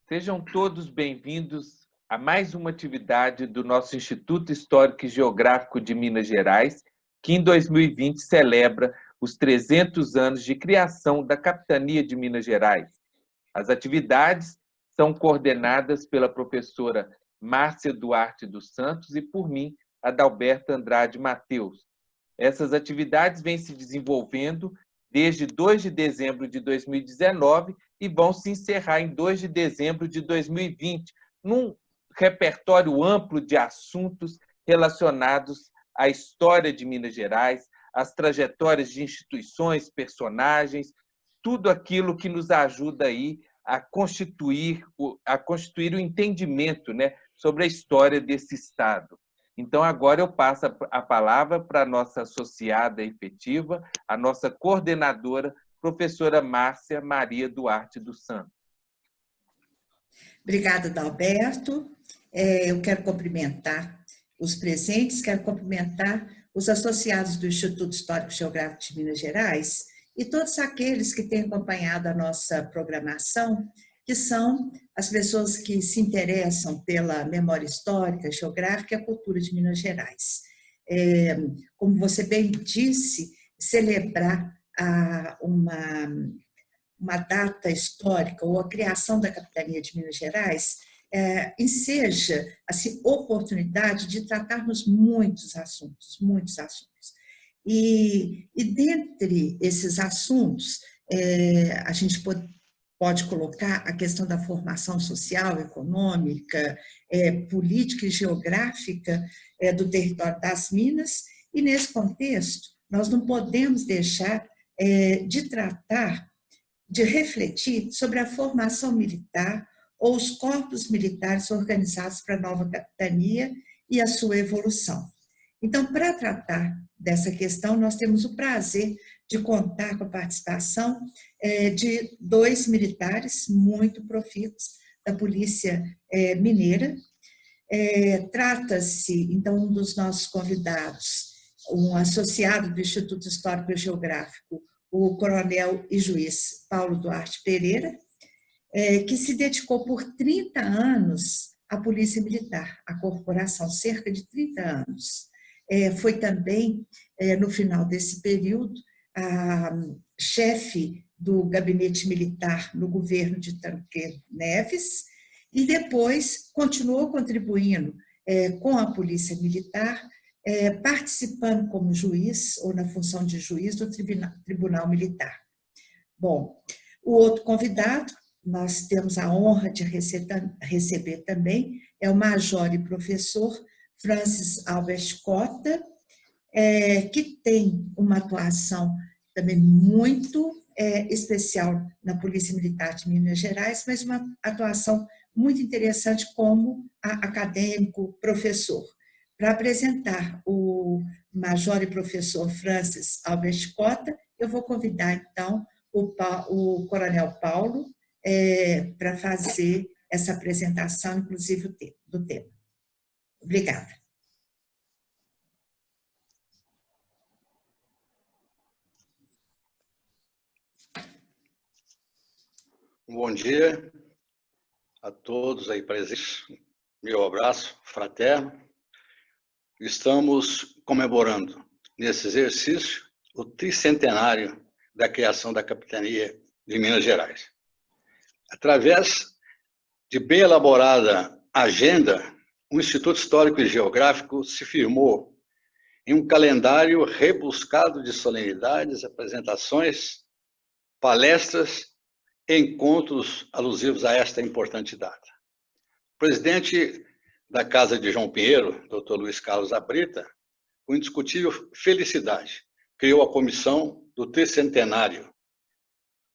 Sejam todos bem-vindos a mais uma atividade do nosso Instituto Histórico e Geográfico de Minas Gerais, que em 2020 celebra os 300 anos de criação da Capitania de Minas Gerais. As atividades são coordenadas pela professora Márcia Duarte dos Santos e por mim, Adalberto Andrade Mateus. Essas atividades vêm se desenvolvendo desde 2 de dezembro de 2019 e vão se encerrar em 2 de dezembro de 2020, num repertório amplo de assuntos relacionados à história de Minas Gerais, às trajetórias de instituições, personagens, tudo aquilo que nos ajuda aí a constituir o entendimento, né, sobre a história desse Estado. Então, agora eu passo a palavra para a nossa associada efetiva, a nossa coordenadora, professora Márcia Maria Duarte dos Santos. Obrigada, Adalberto. Eu quero cumprimentar os presentes, quero cumprimentar os associados do Instituto Histórico e Geográfico de Minas Gerais e todos aqueles que têm acompanhado a nossa programação, que são as pessoas que se interessam pela memória histórica, geográfica e a cultura de Minas Gerais. Como você bem disse, celebrar uma data histórica ou a criação da Capitania de Minas Gerais enseja assim, oportunidade de tratarmos muitos assuntos. E dentre esses assuntos, a gente pode colocar a questão da formação social, econômica, política e geográfica do território das Minas, e nesse contexto, nós não podemos deixar de refletir sobre a formação militar ou os corpos militares organizados para a nova capitania e a sua evolução. Então, para tratar dessa questão, nós temos o prazer de contar com a participação de 2 militares muito profícuos da Polícia Mineira. Trata-se, então, um dos nossos convidados, um associado do Instituto Histórico e Geográfico, o coronel e juiz Paulo Duarte Pereira, que se dedicou por 30 anos à Polícia Militar, à corporação, cerca de 30 anos. Foi também, no final desse período, chefe do gabinete militar no governo de Tancredo Neves, e depois continuou contribuindo com a Polícia Militar, participando como juiz, ou na função de juiz, do Tribunal Militar. Bom, o outro convidado, nós temos a honra de receber também, é o major e professor Francis Albert Cota, que tem uma atuação também muito especial na Polícia Militar de Minas Gerais, mas uma atuação muito interessante como acadêmico, professor. Para apresentar o major e professor Francis Albert Cota, eu vou convidar, então, o coronel Paulo para fazer essa apresentação, inclusive do tema. Obrigada. Bom dia a todos aí presentes. Meu abraço fraterno. Estamos comemorando, nesse exercício, o tricentenário da criação da Capitania de Minas Gerais. Através de bem elaborada agenda, o Instituto Histórico e Geográfico se firmou em um calendário rebuscado de solenidades, apresentações, palestras e encontros alusivos a esta importante data. O presidente da Casa de João Pinheiro, Dr. Luiz Carlos Abrita, com indiscutível felicidade, criou a comissão do tricentenário,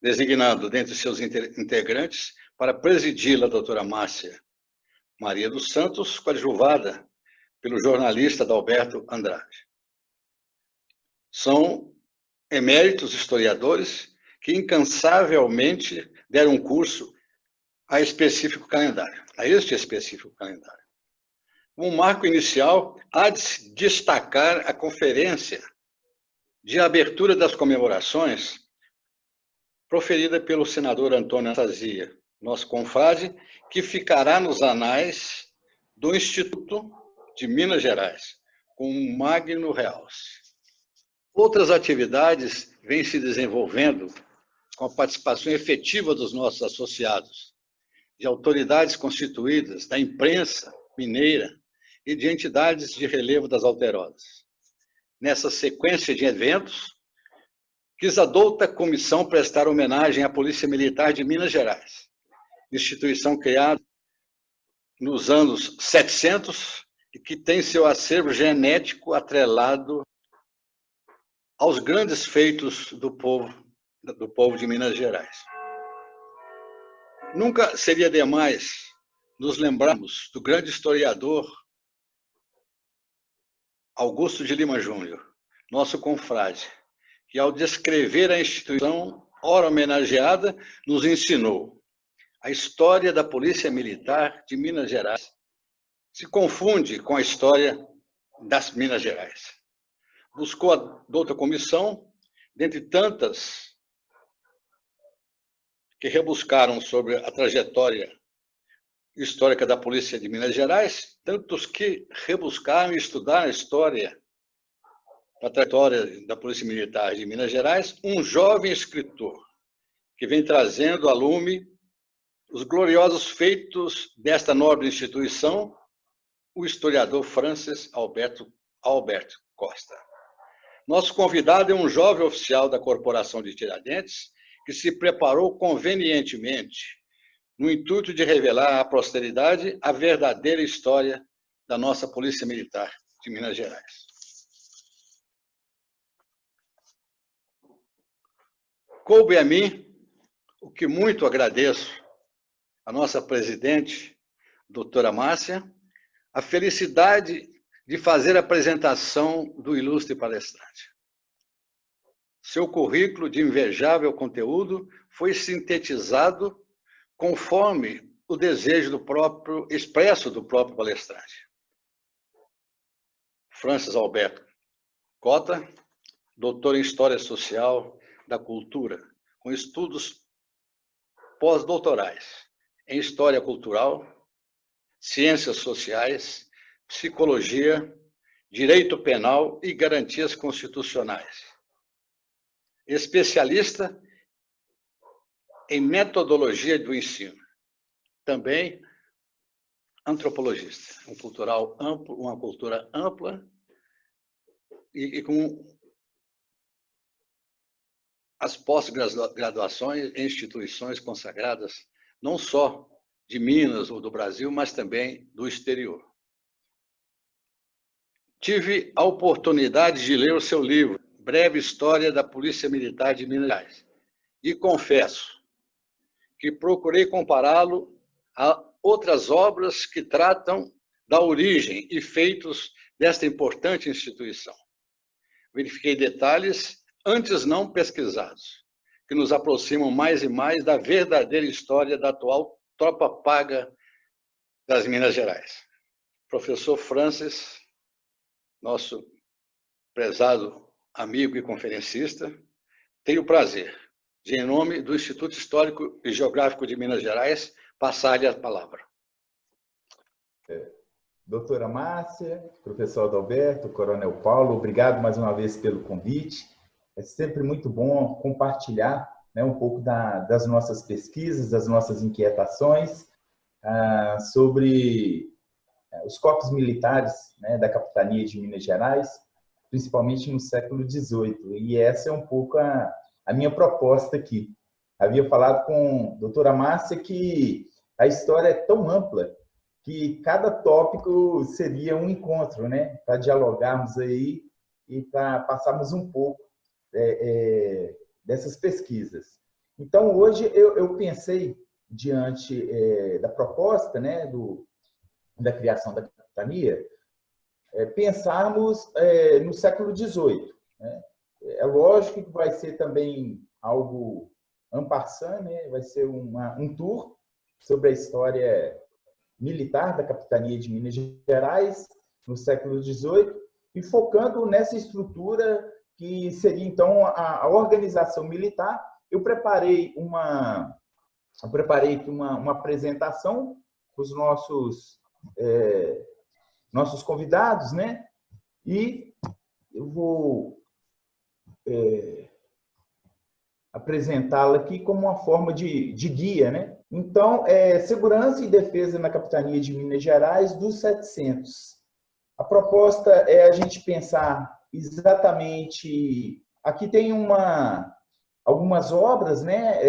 designando dentre seus integrantes para presidi-la a doutora Márcia Maria dos Santos, coadjuvada pelo jornalista Adalberto Andrade. São eméritos historiadores que incansavelmente deram curso a este específico calendário. Como marco inicial, há de se destacar a conferência de abertura das comemorações proferida pelo senador Antônio Anastasia, nosso confrade, que ficará nos anais do Instituto de Minas Gerais, com um magno realce. Outras atividades vêm se desenvolvendo com a participação efetiva dos nossos associados, de autoridades constituídas, da imprensa mineira e de entidades de relevo das Alterosas. Nessa sequência de eventos, quis a douta comissão prestar homenagem à Polícia Militar de Minas Gerais, instituição criada nos anos 700 e que tem seu acervo genético atrelado aos grandes feitos do povo de Minas Gerais. Nunca seria demais nos lembrarmos do grande historiador Augusto de Lima Júnior, nosso confrade, que ao descrever a instituição ora homenageada, nos ensinou: a história da Polícia Militar de Minas Gerais se confunde com a história das Minas Gerais. Buscou a douta comissão, dentre tantas que rebuscaram sobre a trajetória histórica da Polícia de Minas Gerais, tantos que rebuscaram e estudaram a história, a trajetória da Polícia Militar de Minas Gerais, um jovem escritor que vem trazendo a lume os gloriosos feitos desta nobre instituição, o historiador Francis Alberto Costa. Nosso convidado é um jovem oficial da Corporação de Tiradentes que se preparou convenientemente no intuito de revelar à posteridade a verdadeira história da nossa Polícia Militar de Minas Gerais. Coube a mim, o que muito agradeço à nossa presidente, doutora Márcia, a felicidade de fazer a apresentação do ilustre palestrante. Seu currículo de invejável conteúdo foi sintetizado conforme o desejo expresso do próprio palestrante. Francis Alberto Costa, doutor em História Social da Cultura, com estudos pós-doutorais em História Cultural, Ciências Sociais, Psicologia, Direito Penal e Garantias Constitucionais. Especialista em Metodologia do Ensino. Também antropologista. Uma cultura ampla e com as pós-graduações em instituições consagradas, não só de Minas ou do Brasil, mas também do exterior. Tive a oportunidade de ler o seu livro, Breve História da Polícia Militar de Minas Gerais, e confesso que procurei compará-lo a outras obras que tratam da origem e feitos desta importante instituição. Verifiquei detalhes antes não pesquisados, que nos aproximam mais e mais da verdadeira história da atual tropa paga das Minas Gerais. Professor Francis, nosso prezado amigo e conferencista, tenho o prazer de, em nome do Instituto Histórico e Geográfico de Minas Gerais, passar-lhe a palavra. Doutora Márcia, professor Adalberto, Coronel Paulo, obrigado mais uma vez pelo convite. É sempre muito bom compartilhar, né, um pouco das nossas pesquisas, das nossas inquietações sobre os corpos militares, né, da capitania de Minas Gerais, principalmente no século XVIII. E essa é um pouco a minha proposta aqui. Havia falado com a doutora Márcia que a história é tão ampla que cada tópico seria um encontro, né, para dialogarmos aí e para passarmos um pouco dessas pesquisas. Então, hoje eu pensei, diante da proposta, né, da criação da capitania, pensarmos no século XVIII. Né? É lógico que vai ser também algo en passant, né? Vai ser um tour sobre a história militar da capitania de Minas Gerais no século XVIII e focando nessa estrutura que seria, então, a organização militar. Eu preparei uma eu preparei aqui uma apresentação para os nossos convidados, né? E eu vou apresentá-la aqui como uma forma de guia, né? Então, segurança e defesa na Capitania de Minas Gerais dos 700. A proposta é a gente pensar exatamente... Aqui tem algumas obras, né,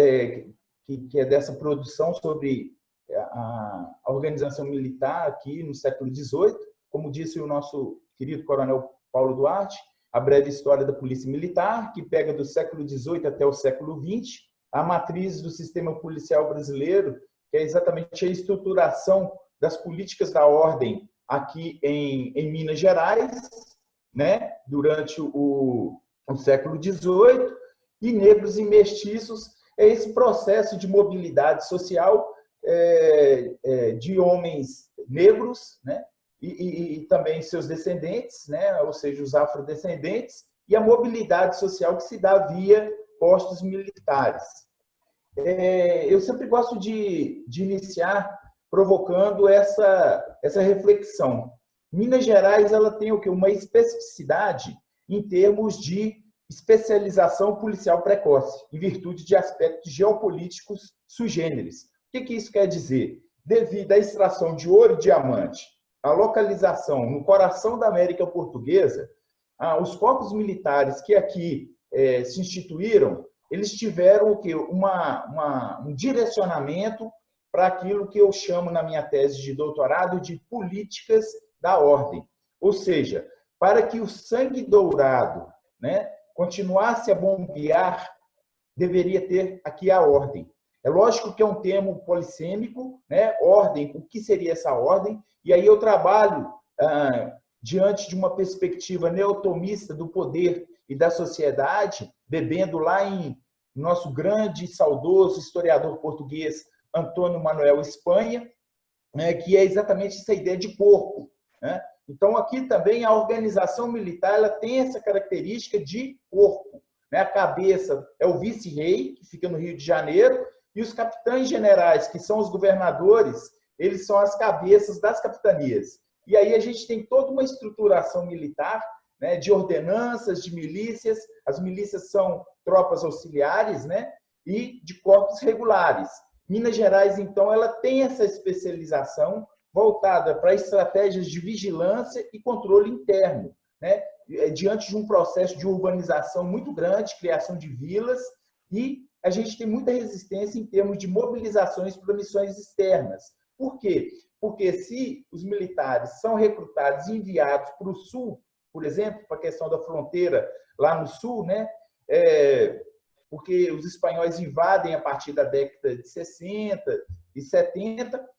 que é dessa produção sobre a organização militar aqui no século XVIII. Como disse o nosso querido coronel Paulo Duarte, a breve história da Polícia Militar, que pega do século XVIII até o século XX, a matriz do sistema policial brasileiro, que é exatamente a estruturação das políticas da ordem aqui em Minas Gerais, né, durante o século XVIII, e negros e mestiços, é esse processo de mobilidade social de homens negros, né, e também seus descendentes, né, ou seja, os afrodescendentes, e a mobilidade social que se dá via postos militares. Eu sempre gosto de iniciar provocando essa reflexão. Minas Gerais ela tem o quê? Uma especificidade em termos de especialização policial precoce, em virtude de aspectos geopolíticos sui generis. O que isso quer dizer? Devido à extração de ouro e diamante, a localização no coração da América Portuguesa, os corpos militares que aqui se instituíram, eles tiveram o quê? Um direcionamento para aquilo que eu chamo na minha tese de doutorado de políticas da ordem. Ou seja, para que o sangue dourado, né, continuasse a bombear, deveria ter aqui a ordem. É lógico que é um termo polissêmico, né? Ordem, o que seria essa ordem? E aí eu trabalho diante de uma perspectiva neotomista do poder e da sociedade, bebendo lá em nosso grande e saudoso historiador português, Antônio Manuel Espanha, né, que é exatamente essa ideia de corpo, né? Então, aqui também a organização militar ela tem essa característica de corpo, né? A cabeça é o vice-rei, que fica no Rio de Janeiro, e os capitães generais, que são os governadores, eles são as cabeças das capitanias. E aí a gente tem toda uma estruturação militar, né, de ordenanças, de milícias. As milícias são tropas auxiliares, né, e de corpos regulares. Minas Gerais, então, ela tem essa especialização voltada para estratégias de vigilância e controle interno, né, diante de um processo de urbanização muito grande, criação de vilas, e a gente tem muita resistência em termos de mobilizações para missões externas. Por quê? Porque se os militares são recrutados e enviados para o sul, por exemplo, para a questão da fronteira lá no sul, né, porque os espanhóis invadem a partir da década de 60 e 70,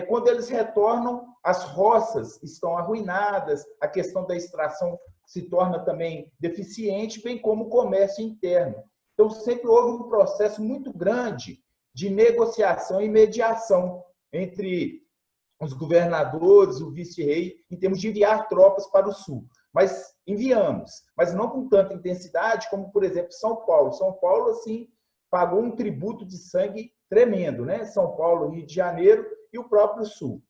quando eles retornam, as roças estão arruinadas, a questão da extração se torna também deficiente, bem como o comércio interno. Então, sempre houve um processo muito grande de negociação e mediação entre os governadores, o vice-rei, em termos de enviar tropas para o sul. Mas enviamos, mas não com tanta intensidade como, por exemplo, São Paulo. São Paulo, assim, pagou um tributo de sangue tremendo, né? São Paulo, Rio de Janeiro e o próprio sul.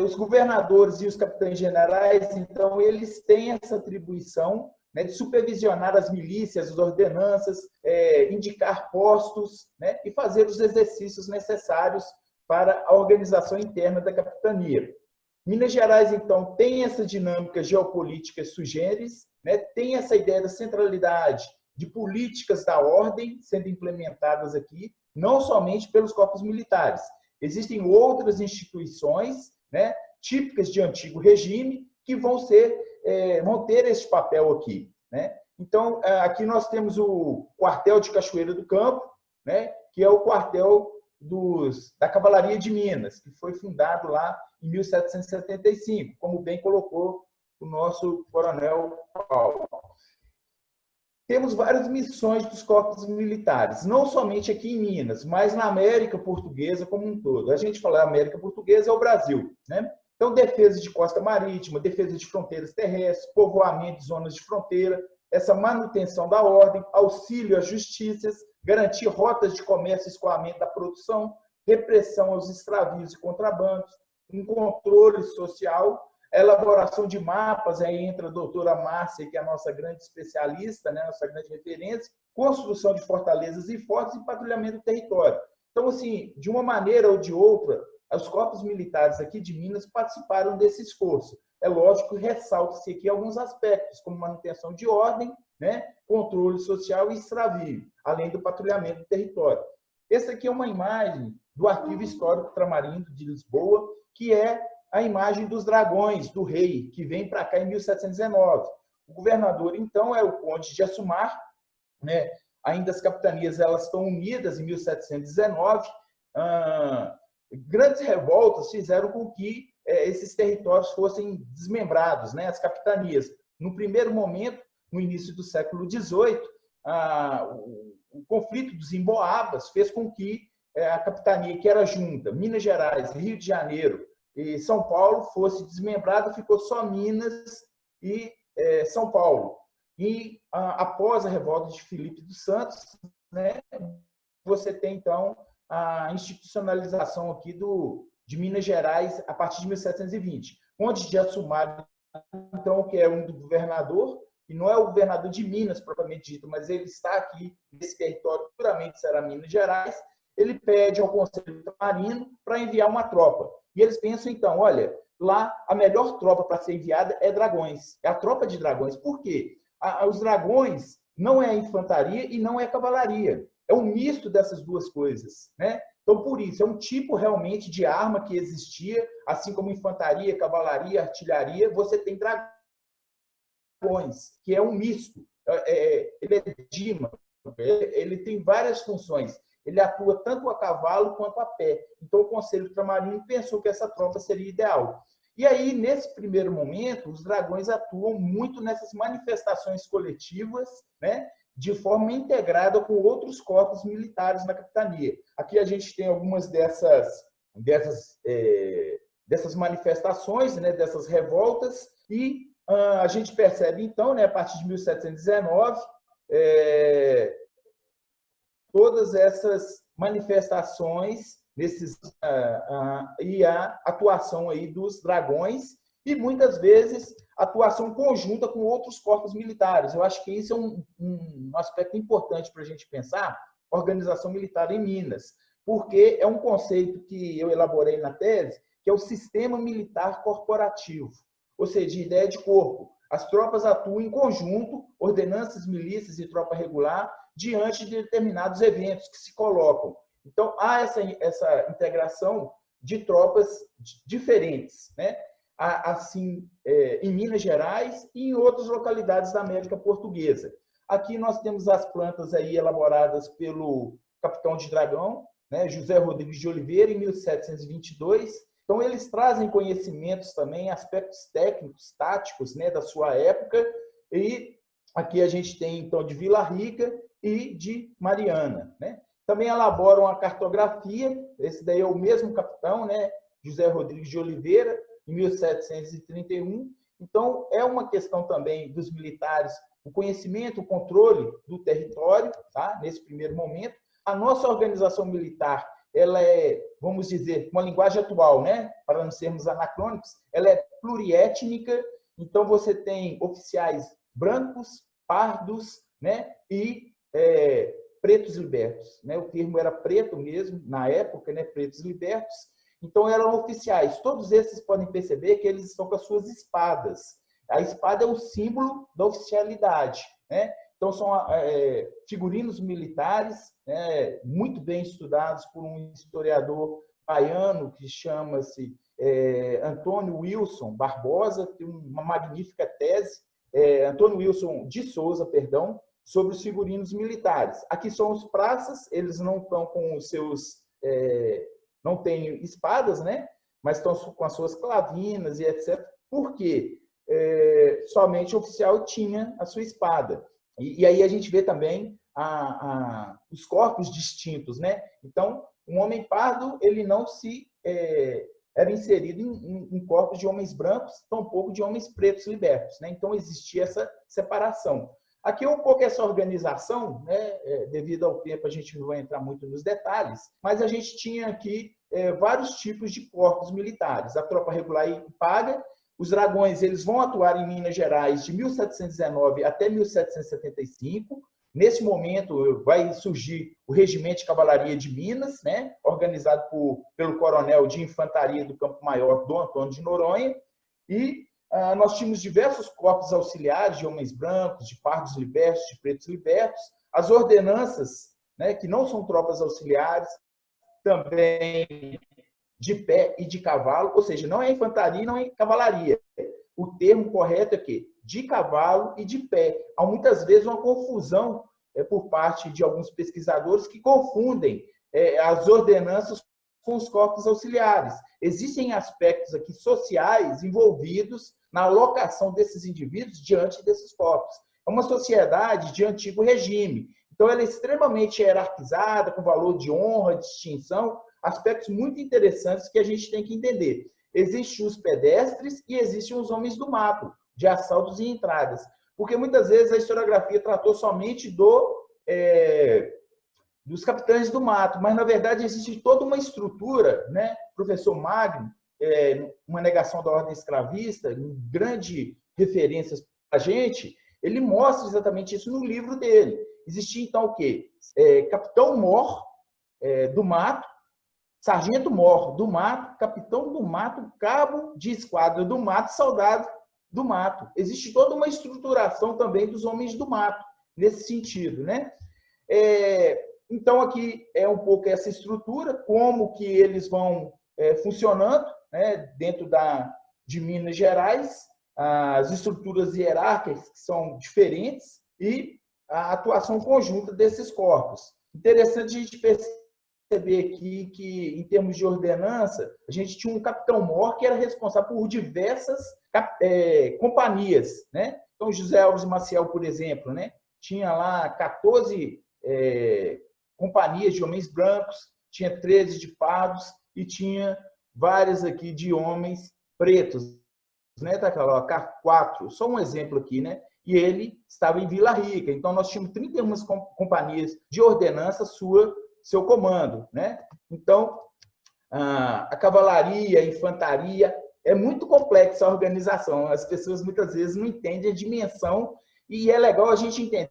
Os governadores e os capitães generais, então, eles têm essa atribuição, né, de supervisionar as milícias, as ordenanças, indicar postos, né, e fazer os exercícios necessários para a organização interna da capitania. Minas Gerais, então, tem essa dinâmica geopolítica sui generis, né, tem essa ideia da centralidade de políticas da ordem sendo implementadas aqui, não somente pelos corpos militares. Existem outras instituições, né, típicas de antigo regime que vão ter esse papel aqui, né? Então, aqui nós temos o quartel de Cachoeira do Campo, né, que é o quartel da Cavalaria de Minas, que foi fundado lá em 1775, como bem colocou o nosso coronel Paulo. Temos várias missões dos corpos militares, não somente aqui em Minas, mas na América Portuguesa como um todo. A gente fala América Portuguesa é o Brasil, né? Então, defesa de costa marítima, defesa de fronteiras terrestres, povoamento de zonas de fronteira, essa manutenção da ordem, auxílio às justiças, garantir rotas de comércio e escoamento da produção, repressão aos extravios e contrabandos, um controle social, a elaboração de mapas, aí entra a doutora Márcia, que é a nossa grande especialista, né, nossa grande referência, construção de fortalezas e fortes e patrulhamento do território. Então, assim, de uma maneira ou de outra, os corpos militares aqui de Minas participaram desse esforço. É lógico que ressalta-se aqui alguns aspectos, como manutenção de ordem, né, controle social e extravio, além do patrulhamento do território. Essa aqui é uma imagem do Arquivo Histórico Ultramarindo de Lisboa, que é a imagem dos dragões do rei, que vem para cá em 1719. O governador, então, é o Conde de Assumar, né? Ainda as capitanias elas estão unidas em 1719. Grandes revoltas fizeram com que esses territórios fossem desmembrados, né? As capitanias. No primeiro momento, no início do século XVIII, o conflito dos Emboabas fez com que a capitania, que era junta, Minas Gerais, Rio de Janeiro e São Paulo, fosse desmembrada, ficou só Minas e São Paulo. E após a revolta de Filipe dos Santos, né, você tem, então, a institucionalização aqui de Minas Gerais a partir de 1720, onde de Assumar, então, que é um do governador, e não é o governador de Minas, propriamente dito, mas ele está aqui nesse território, puramente será Minas Gerais, ele pede ao Conselho Ultramarino para enviar uma tropa. E eles pensam, então, olha, lá a melhor tropa para ser enviada é Dragões, é a tropa de Dragões. Por quê? Os Dragões não é infantaria e não é cavalaria. É um misto dessas duas coisas, né? Então, por isso, é um tipo realmente de arma que existia, assim como infantaria, cavalaria, artilharia, você tem Dragões, que é um misto. Ele é dímano, ele tem várias funções. Ele atua tanto a cavalo quanto a pé. Então, o Conselho Ultramarino pensou que essa tropa seria ideal. E aí, nesse primeiro momento, os Dragões atuam muito nessas manifestações coletivas, né, de forma integrada com outros corpos militares na capitania. Aqui a gente tem algumas dessas manifestações, né, dessas revoltas, e a gente percebe, então, né, a partir de 1719, todas essas manifestações e a atuação aí dos Dragões e, muitas vezes, atuação conjunta com outros corpos militares. Eu acho que isso é um aspecto importante para a gente pensar, organização militar em Minas, porque é um conceito que eu elaborei na tese, que é o sistema militar corporativo, ou seja, ideia de corpo. As tropas atuam em conjunto, ordenanças, milícias e tropa regular, diante de determinados eventos que se colocam. Então, há essa integração de tropas diferentes, né? Assim, em Minas Gerais e em outras localidades da América Portuguesa. Aqui nós temos as plantas aí elaboradas pelo capitão de dragão, né, José Rodrigues de Oliveira, em 1722. Então, eles trazem conhecimentos também, aspectos técnicos, táticos, né, da sua época. E aqui a gente tem, então, de Vila Rica e de Mariana, né? Também elaboram a cartografia, esse daí é o mesmo capitão, né, José Rodrigues de Oliveira, em 1731. Então, é uma questão também dos militares, o conhecimento, o controle do território, tá? Nesse primeiro momento. A nossa organização militar, ela é, vamos dizer, uma linguagem atual, né, para não sermos anacrônicos, ela é pluriétnica, então você tem oficiais brancos, pardos, né, e pretos libertos, né? O termo era preto mesmo, na época, né? Pretos libertos. Então, eram oficiais. Todos esses podem perceber que eles estão com as suas espadas. A espada é o símbolo da oficialidade, né? Então, são figurinos militares, né? Muito bem estudados por um historiador baiano que chama-se Antônio Wilson Barbosa, tem uma magnífica tese, Antônio Wilson de Souza, perdão, sobre os figurinos militares. Aqui são os praças, eles não estão com os seus... não têm espadas, né? Mas estão com as suas clavinas e etc. Por quê? Somente o oficial tinha a sua espada. E aí a gente vê também os corpos distintos, né? Então, um homem pardo, ele não era inserido em corpos de homens brancos, tampouco de homens pretos libertos, né? Então, existia essa separação. Aqui é um pouco essa organização, né? Devido ao tempo a gente não vai entrar muito nos detalhes, mas a gente tinha aqui vários tipos de corpos militares. A tropa regular e paga, os dragões eles vão atuar em Minas Gerais de 1719 até 1775. Nesse momento vai surgir o Regimento de Cavalaria de Minas, né? Organizado pelo coronel de infantaria do Campo Maior, Dom Antônio de Noronha, e nós tínhamos diversos corpos auxiliares de homens brancos, de pardos libertos, de pretos libertos, as ordenanças, né, que não são tropas auxiliares, também de pé e de cavalo, ou seja, não é infantaria, não é cavalaria. O termo correto é que de cavalo e de pé. Há muitas vezes uma confusão por parte de alguns pesquisadores que confundem as ordenanças com os corpos auxiliares. Existem aspectos aqui sociais envolvidos na alocação desses indivíduos diante desses corpos. É uma sociedade de antigo regime. Então, ela é extremamente hierarquizada, com valor de honra, distinção, aspectos muito interessantes que a gente tem que entender. Existem os pedestres e existem os homens do mato, de assaltos e entradas. Porque muitas vezes a historiografia tratou somente dos capitães do mato, mas na verdade existe toda uma estrutura, né? Professor Magno, uma negação da ordem escravista, grande referência para a gente, ele mostra exatamente isso no livro dele. Existia então o quê? Capitão Mor do mato, sargento Mor do mato, capitão do mato, cabo de esquadra do mato, soldado do mato. Existe toda uma estruturação também dos homens do mato, nesse sentido, né? Então, aqui é um pouco essa estrutura, como que eles vão funcionando, né, dentro de Minas Gerais, as estruturas hierárquicas que são diferentes e a atuação conjunta desses corpos. Interessante a gente perceber aqui que, em termos de ordenança, a gente tinha um capitão-mor que era responsável por diversas companhias, né? Então, José Alves Maciel, por exemplo, né, tinha lá 14 companhias de homens brancos, tinha 13 de pardos e tinha várias aqui de homens pretos, né? Tá, 4, só um exemplo aqui, né? E ele estava em Vila Rica. Então, nós tínhamos 31 companhias de ordenança seu comando, né? Então, a cavalaria, a infantaria, é muito complexa a organização. As pessoas muitas vezes não entendem a dimensão e é legal a gente entender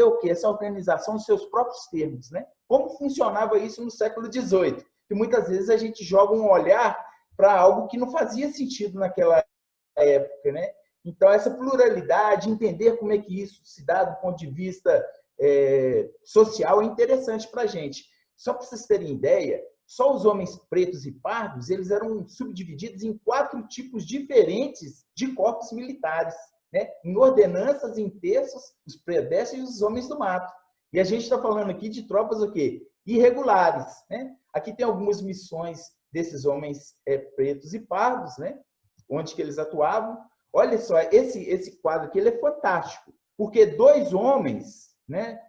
o que essa organização nos seus próprios termos, né? Como funcionava isso no século XVIII? Que muitas vezes a gente joga um olhar para algo que não fazia sentido naquela época, né? Então, essa pluralidade, entender como é que isso se dá do ponto de vista social é interessante para a gente. Só para vocês terem ideia, só os homens pretos e pardos eles eram subdivididos em 4 tipos diferentes de corpos militares, né? Em ordenanças, em terços, os pedestres e os homens do mato. E a gente está falando aqui de tropas o quê? Irregulares, né? Aqui tem algumas missões desses homens pretos e pardos, né? Onde que eles atuavam. Olha só, esse quadro aqui ele é fantástico, porque 2 homens, né,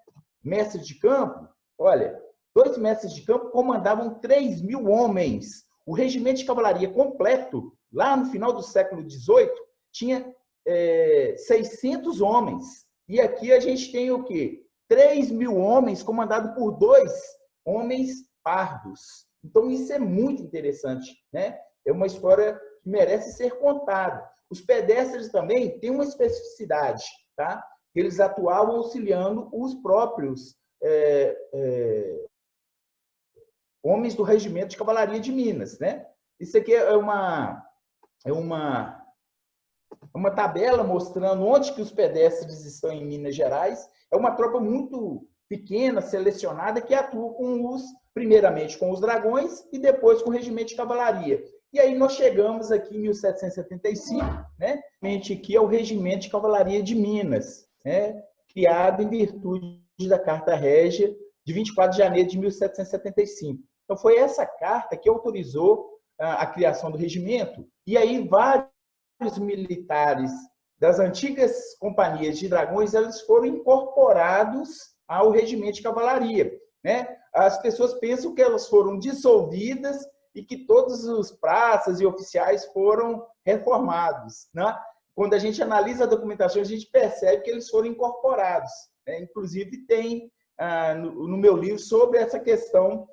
mestres de campo, olha, 2 mestres de campo comandavam 3.000 homens. O regimento de cavalaria completo, lá no final do século XVIII, tinha 600 homens. E aqui a gente tem o quê? 3.000 homens comandados por 2 homens pardos. Então, isso é muito interessante, né? É uma história que merece ser contada. Os pedestres também têm uma especificidade, tá? Eles atuavam auxiliando os próprios homens do Regimento de Cavalaria de Minas, né? Isso aqui é uma tabela mostrando onde que os pedestres estão em Minas Gerais. É uma tropa muito pequena, selecionada, que atua primeiramente com os dragões e depois com o Regimento de Cavalaria. E aí nós chegamos aqui em 1775, né? Aqui é o Regimento de Cavalaria de Minas, né? Criado em virtude da Carta Régia de 24 de janeiro de 1775. Então foi essa carta que autorizou a criação do regimento. E aí vários militares das antigas companhias de dragões eles foram incorporados ao Regimento de Cavalaria, né? As pessoas pensam que elas foram dissolvidas e que todos os praças e oficiais foram reformados, né? quando a gente analisa a documentação, a gente percebe que eles foram incorporados, né? Inclusive, tem no meu livro sobre essa questão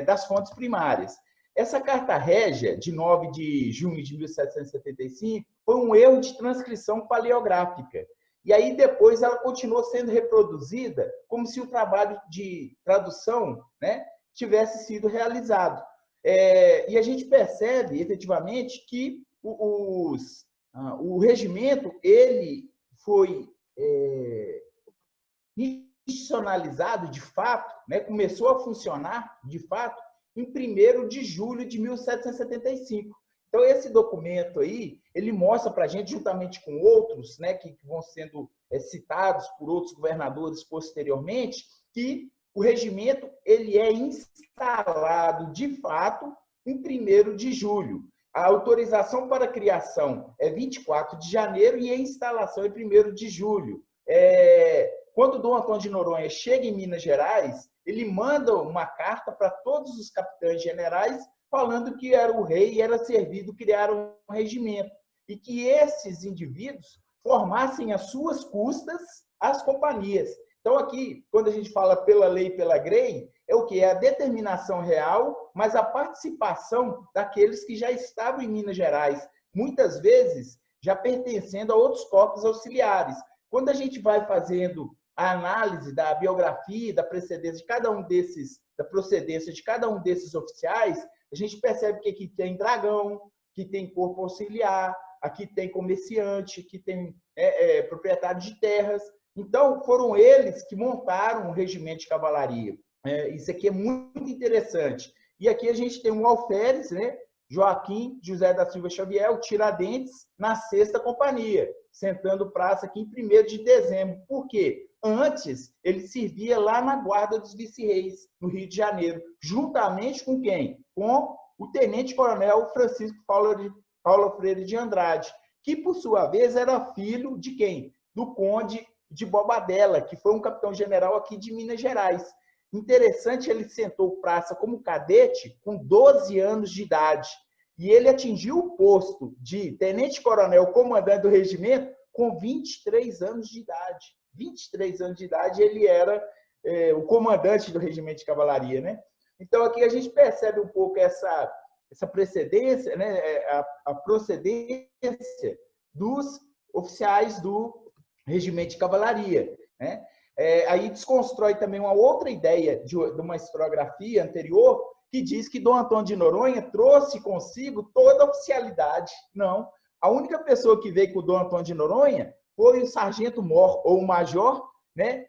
das fontes primárias. Essa carta régia, de 9 de junho de 1775, foi um erro de transcrição paleográfica. E aí, depois, ela continuou sendo reproduzida como se o trabalho de tradução, né, tivesse sido realizado. E a gente percebe, efetivamente, que o regimento ele foi institucionalizado, de fato, né, começou a funcionar, de fato, em 1º de julho de 1775. Então, esse documento aí, ele mostra para a gente, juntamente com outros, né, que vão sendo citados por outros governadores posteriormente, que o regimento ele é instalado, de fato, em 1º de julho. A autorização para a criação é 24 de janeiro e a instalação é 1º de julho. Quando Dom Antônio de Noronha chega em Minas Gerais, ele manda uma carta para todos os capitães generais falando que era o rei e era servido criar um regimento e que esses indivíduos formassem às suas custas as companhias. Então, aqui, quando a gente fala pela lei e pela grei, é o que? É a determinação real, mas a participação daqueles que já estavam em Minas Gerais, muitas vezes já pertencendo a outros corpos auxiliares. Quando a gente vai fazendo a análise da biografia, da procedência de cada um desses oficiais, a gente percebe que aqui tem dragão, que tem corpo auxiliar, aqui tem comerciante, que tem proprietário de terras. Então, foram eles que montaram um regimento de cavalaria. Isso aqui é muito interessante. E aqui a gente tem um alferes, né? Joaquim José da Silva Xavier, o Tiradentes, na 6ª companhia, sentando praça aqui em 1º de dezembro. Por quê? Antes, ele servia lá na Guarda dos Vice-Reis, no Rio de Janeiro, juntamente com quem? Com o tenente-coronel Francisco Paulo Freire de Andrade, que, por sua vez, era filho de quem? Do conde de Bobadela, que foi um capitão-general aqui de Minas Gerais. Interessante, ele sentou praça como cadete com 12 anos de idade. E ele atingiu o posto de tenente-coronel comandante do regimento com 23 anos de idade. 23 anos de idade, ele era o comandante do regimento de cavalaria, né? Então, aqui a gente percebe um pouco essa precedência, né? A procedência dos oficiais do regimento de cavalaria, né? Aí desconstrói também uma outra ideia de uma historiografia anterior que diz que Dom Antônio de Noronha trouxe consigo toda a oficialidade. Não. A única pessoa que veio com o Dom Antônio de Noronha foi o sargento-mor, ou o major, né,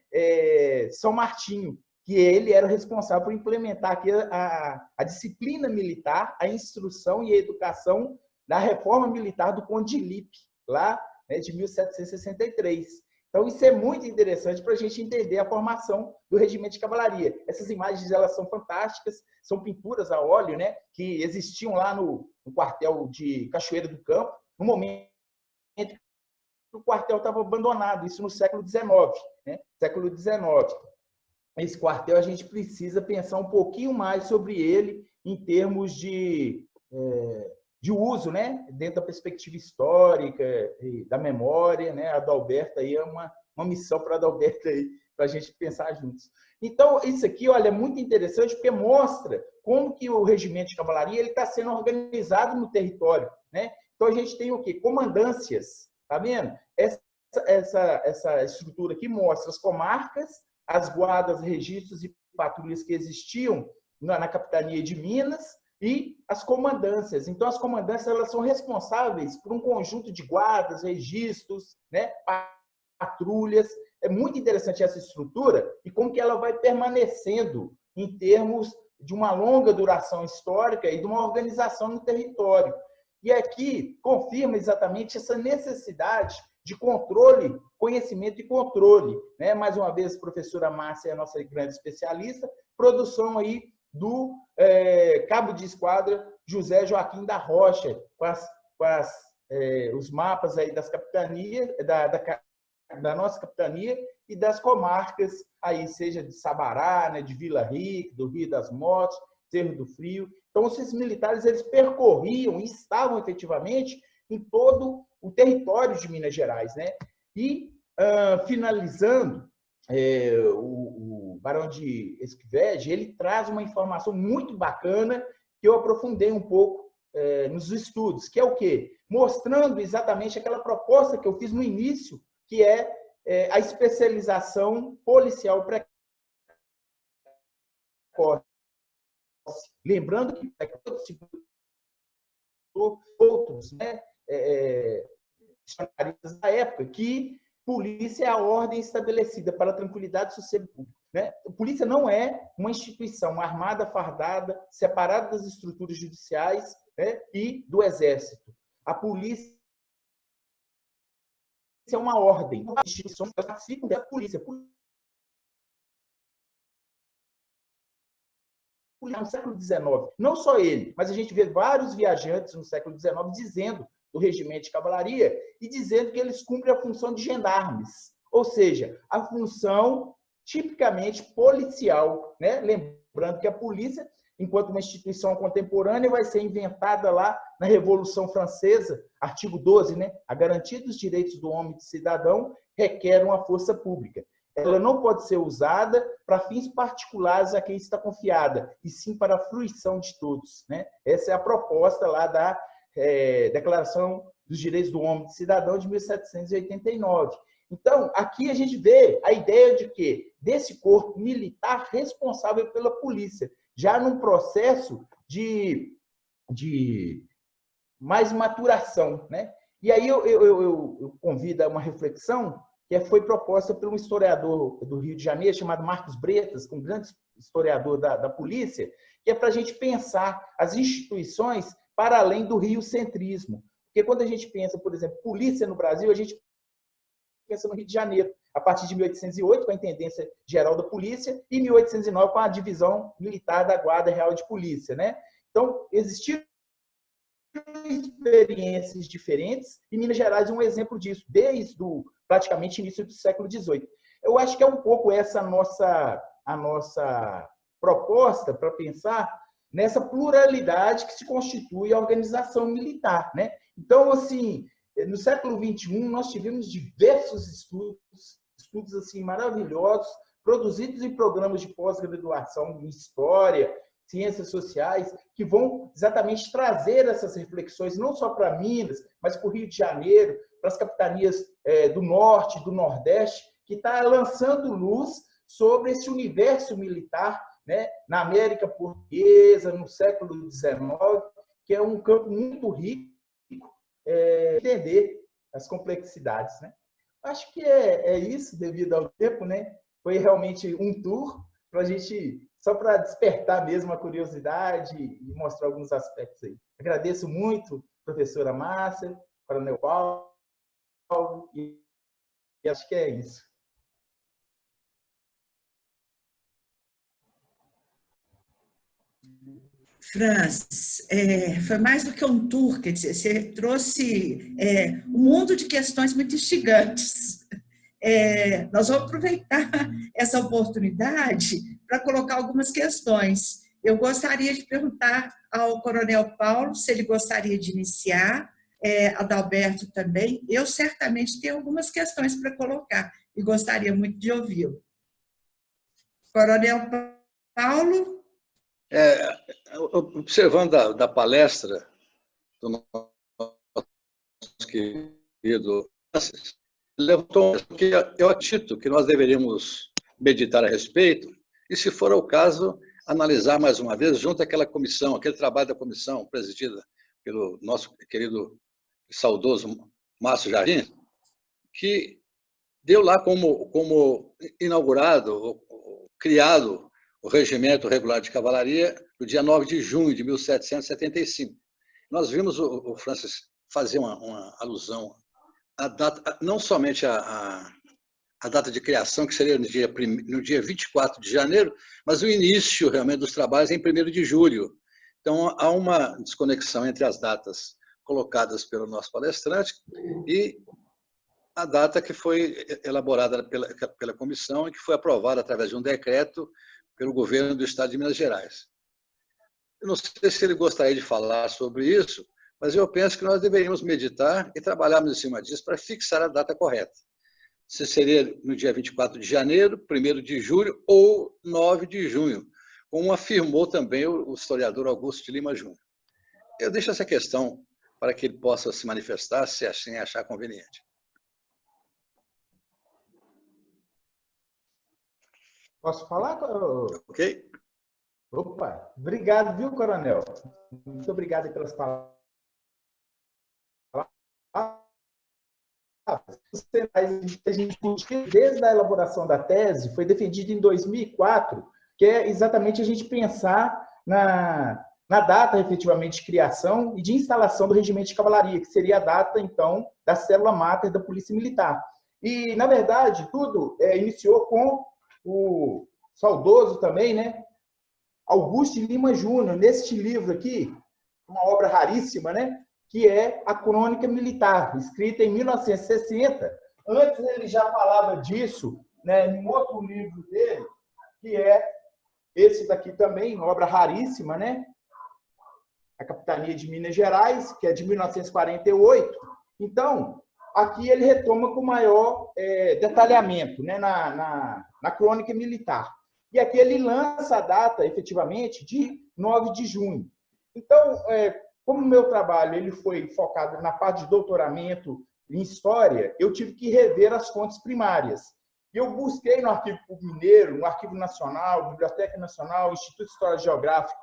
São Martinho, que ele era responsável por implementar aqui a disciplina militar, a instrução e a educação da reforma militar do Conde de Lippe, lá, né, de 1763. Então, isso é muito interessante para a gente entender a formação do regimento de cavalaria. Essas imagens, elas são fantásticas, são pinturas a óleo, né, que existiam lá no quartel de Cachoeira do Campo, no momento que o quartel estava abandonado, isso no século XIX, né? Século XIX. Esse quartel, a gente precisa pensar um pouquinho mais sobre ele em termos de uso, né? Dentro da perspectiva histórica e da memória, né? A Adalberto aí é uma missão para a Adalberto aí, para a gente pensar juntos. Então, isso aqui, olha, é muito interessante porque mostra como que o regimento de cavalaria está sendo organizado no território, né? Então, a gente tem o quê? Comandâncias, tá vendo? Essa estrutura aqui mostra as comarcas, as guardas, registros e patrulhas que existiam na capitania de Minas e as comandâncias. Então, as comandâncias, elas são responsáveis por um conjunto de guardas, registros, né, patrulhas. É muito interessante essa estrutura e como que ela vai permanecendo em termos de uma longa duração histórica e de uma organização no território. E aqui confirma exatamente essa necessidade de controle, conhecimento e controle, né? Mais uma vez, a professora Márcia é a nossa grande especialista, produção aí do cabo de esquadra José Joaquim da Rocha, com os mapas aí das capitanias, da nossa capitania e das comarcas, aí, seja de Sabará, né, de Vila Rica, do Rio das Mortes, Cerro do Frio. Então, esses militares, eles percorriam e estavam efetivamente em todo o território de Minas Gerais, né? E, finalizando, o Barão de Esquivel, ele traz uma informação muito bacana que eu aprofundei um pouco nos estudos, que é o quê? Mostrando exatamente aquela proposta que eu fiz no início, que é a especialização policial precoce. Lembrando que outros, né, dicionaristas da época, que polícia é a ordem estabelecida para a tranquilidade e sossego público. Né? A polícia não é uma instituição armada, fardada, separada das estruturas judiciais, né, e do exército. A polícia é uma ordem. As instituições participam da polícia. No século XIX, não só ele, mas a gente vê vários viajantes no século XIX dizendo do regimento de cavalaria e dizendo que eles cumprem a função de gendarmes, ou seja, a função tipicamente policial, né? Lembrando que a polícia, enquanto uma instituição contemporânea, vai ser inventada lá na Revolução Francesa, artigo 12, né? A garantia dos direitos do homem e do cidadão requer uma força pública. Ela não pode ser usada para fins particulares a quem está confiada, e sim para a fruição de todos, né? Essa é a proposta lá da Declaração dos Direitos do Homem e do Cidadão de 1789. Então, aqui a gente vê a ideia de que desse corpo militar responsável pela polícia, já num processo de mais maturação, né? E aí eu convido a uma reflexão que foi proposta por um historiador do Rio de Janeiro, chamado Marcos Bretas, um grande historiador da polícia, que é para a gente pensar as instituições para além do riocentrismo. Porque quando a gente pensa, por exemplo, polícia no Brasil, a gente pensa no Rio de Janeiro, a partir de 1808, com a Intendência Geral da Polícia, e 1809, com a Divisão Militar da Guarda Real de Polícia, né? Então, existiram experiências diferentes, e Minas Gerais é um exemplo disso, desde o praticamente início do século XVIII. Eu acho que é um pouco essa a nossa proposta para pensar nessa pluralidade que se constitui a organização militar, né? Então, assim, no século XXI, nós tivemos diversos estudos assim, maravilhosos, produzidos em programas de pós-graduação em História, Ciências Sociais, que vão exatamente trazer essas reflexões, não só para Minas, mas para o Rio de Janeiro, para as capitanias do Norte, do Nordeste, que está lançando luz sobre esse universo militar, né, na América Portuguesa, no século XIX, que é um campo muito rico, entender as complexidades, né? Acho que é isso, devido ao tempo, né? Foi realmente um tour para a gente, só para despertar mesmo a curiosidade e mostrar alguns aspectos aí. Agradeço muito, professora Márcia, coronel Paulo, e acho que é isso. Franz, foi mais do que um tour, quer dizer, você trouxe um mundo de questões muito instigantes. Nós vamos aproveitar essa oportunidade para colocar algumas questões. Eu gostaria de perguntar ao coronel Paulo se ele gostaria de iniciar, Adalberto também. Eu certamente tenho algumas questões para colocar e gostaria muito de ouvi-lo. Coronel Paulo? Observando da palestra do nosso querido Francis, levantou que eu acredito que nós deveríamos meditar a respeito e, se for o caso, analisar mais uma vez junto àquela comissão, aquele trabalho da comissão presidida pelo nosso querido e saudoso Márcio Jardim, que deu lá como inaugurado, criado o Regimento Regular de Cavalaria no dia 9 de junho de 1775. Nós vimos o Francis fazer uma alusão à data, não somente a data de criação, que seria no dia 24 de janeiro, mas o início realmente dos trabalhos em 1º de julho. Então, há uma desconexão entre as datas colocadas pelo nosso palestrante e a data que foi elaborada pela comissão e que foi aprovada através de um decreto pelo governo do estado de Minas Gerais. Eu não sei se ele gostaria de falar sobre isso, Mas eu penso que nós deveríamos meditar e trabalharmos em cima disso para fixar a data correta. Se seria no dia 24 de janeiro, 1º de julho ou 9 de junho, como afirmou também o historiador Augusto de Lima Júnior. Eu deixo essa questão para que ele possa se manifestar, se assim achar conveniente. Posso falar? Ok? Opa, obrigado, viu, coronel? Muito obrigado pelas palavras. Os cenários que a gente discutiu desde a elaboração da tese foi defendido em 2004, que é exatamente a gente pensar na data, efetivamente, de criação e de instalação do regimento de cavalaria, que seria a data, então, da célula máter da Polícia Militar. E, na verdade, tudo iniciou com o saudoso também, né, Augusto de Lima Júnior, neste livro aqui, uma obra raríssima, né, que é a Crônica Militar, escrita em 1960. Antes ele já falava disso, né, em outro livro dele, que é esse daqui também, uma obra raríssima, né, a Capitania de Minas Gerais, que é de 1948. Então, aqui ele retoma com maior detalhamento, né, na Crônica Militar. E aqui ele lança a data, efetivamente, de 9 de junho. Então, como o meu trabalho ele foi focado na parte de doutoramento em História, eu tive que rever as fontes primárias. E eu busquei no Arquivo Público Mineiro, no Arquivo Nacional, Biblioteca Nacional, Instituto de História Geográfica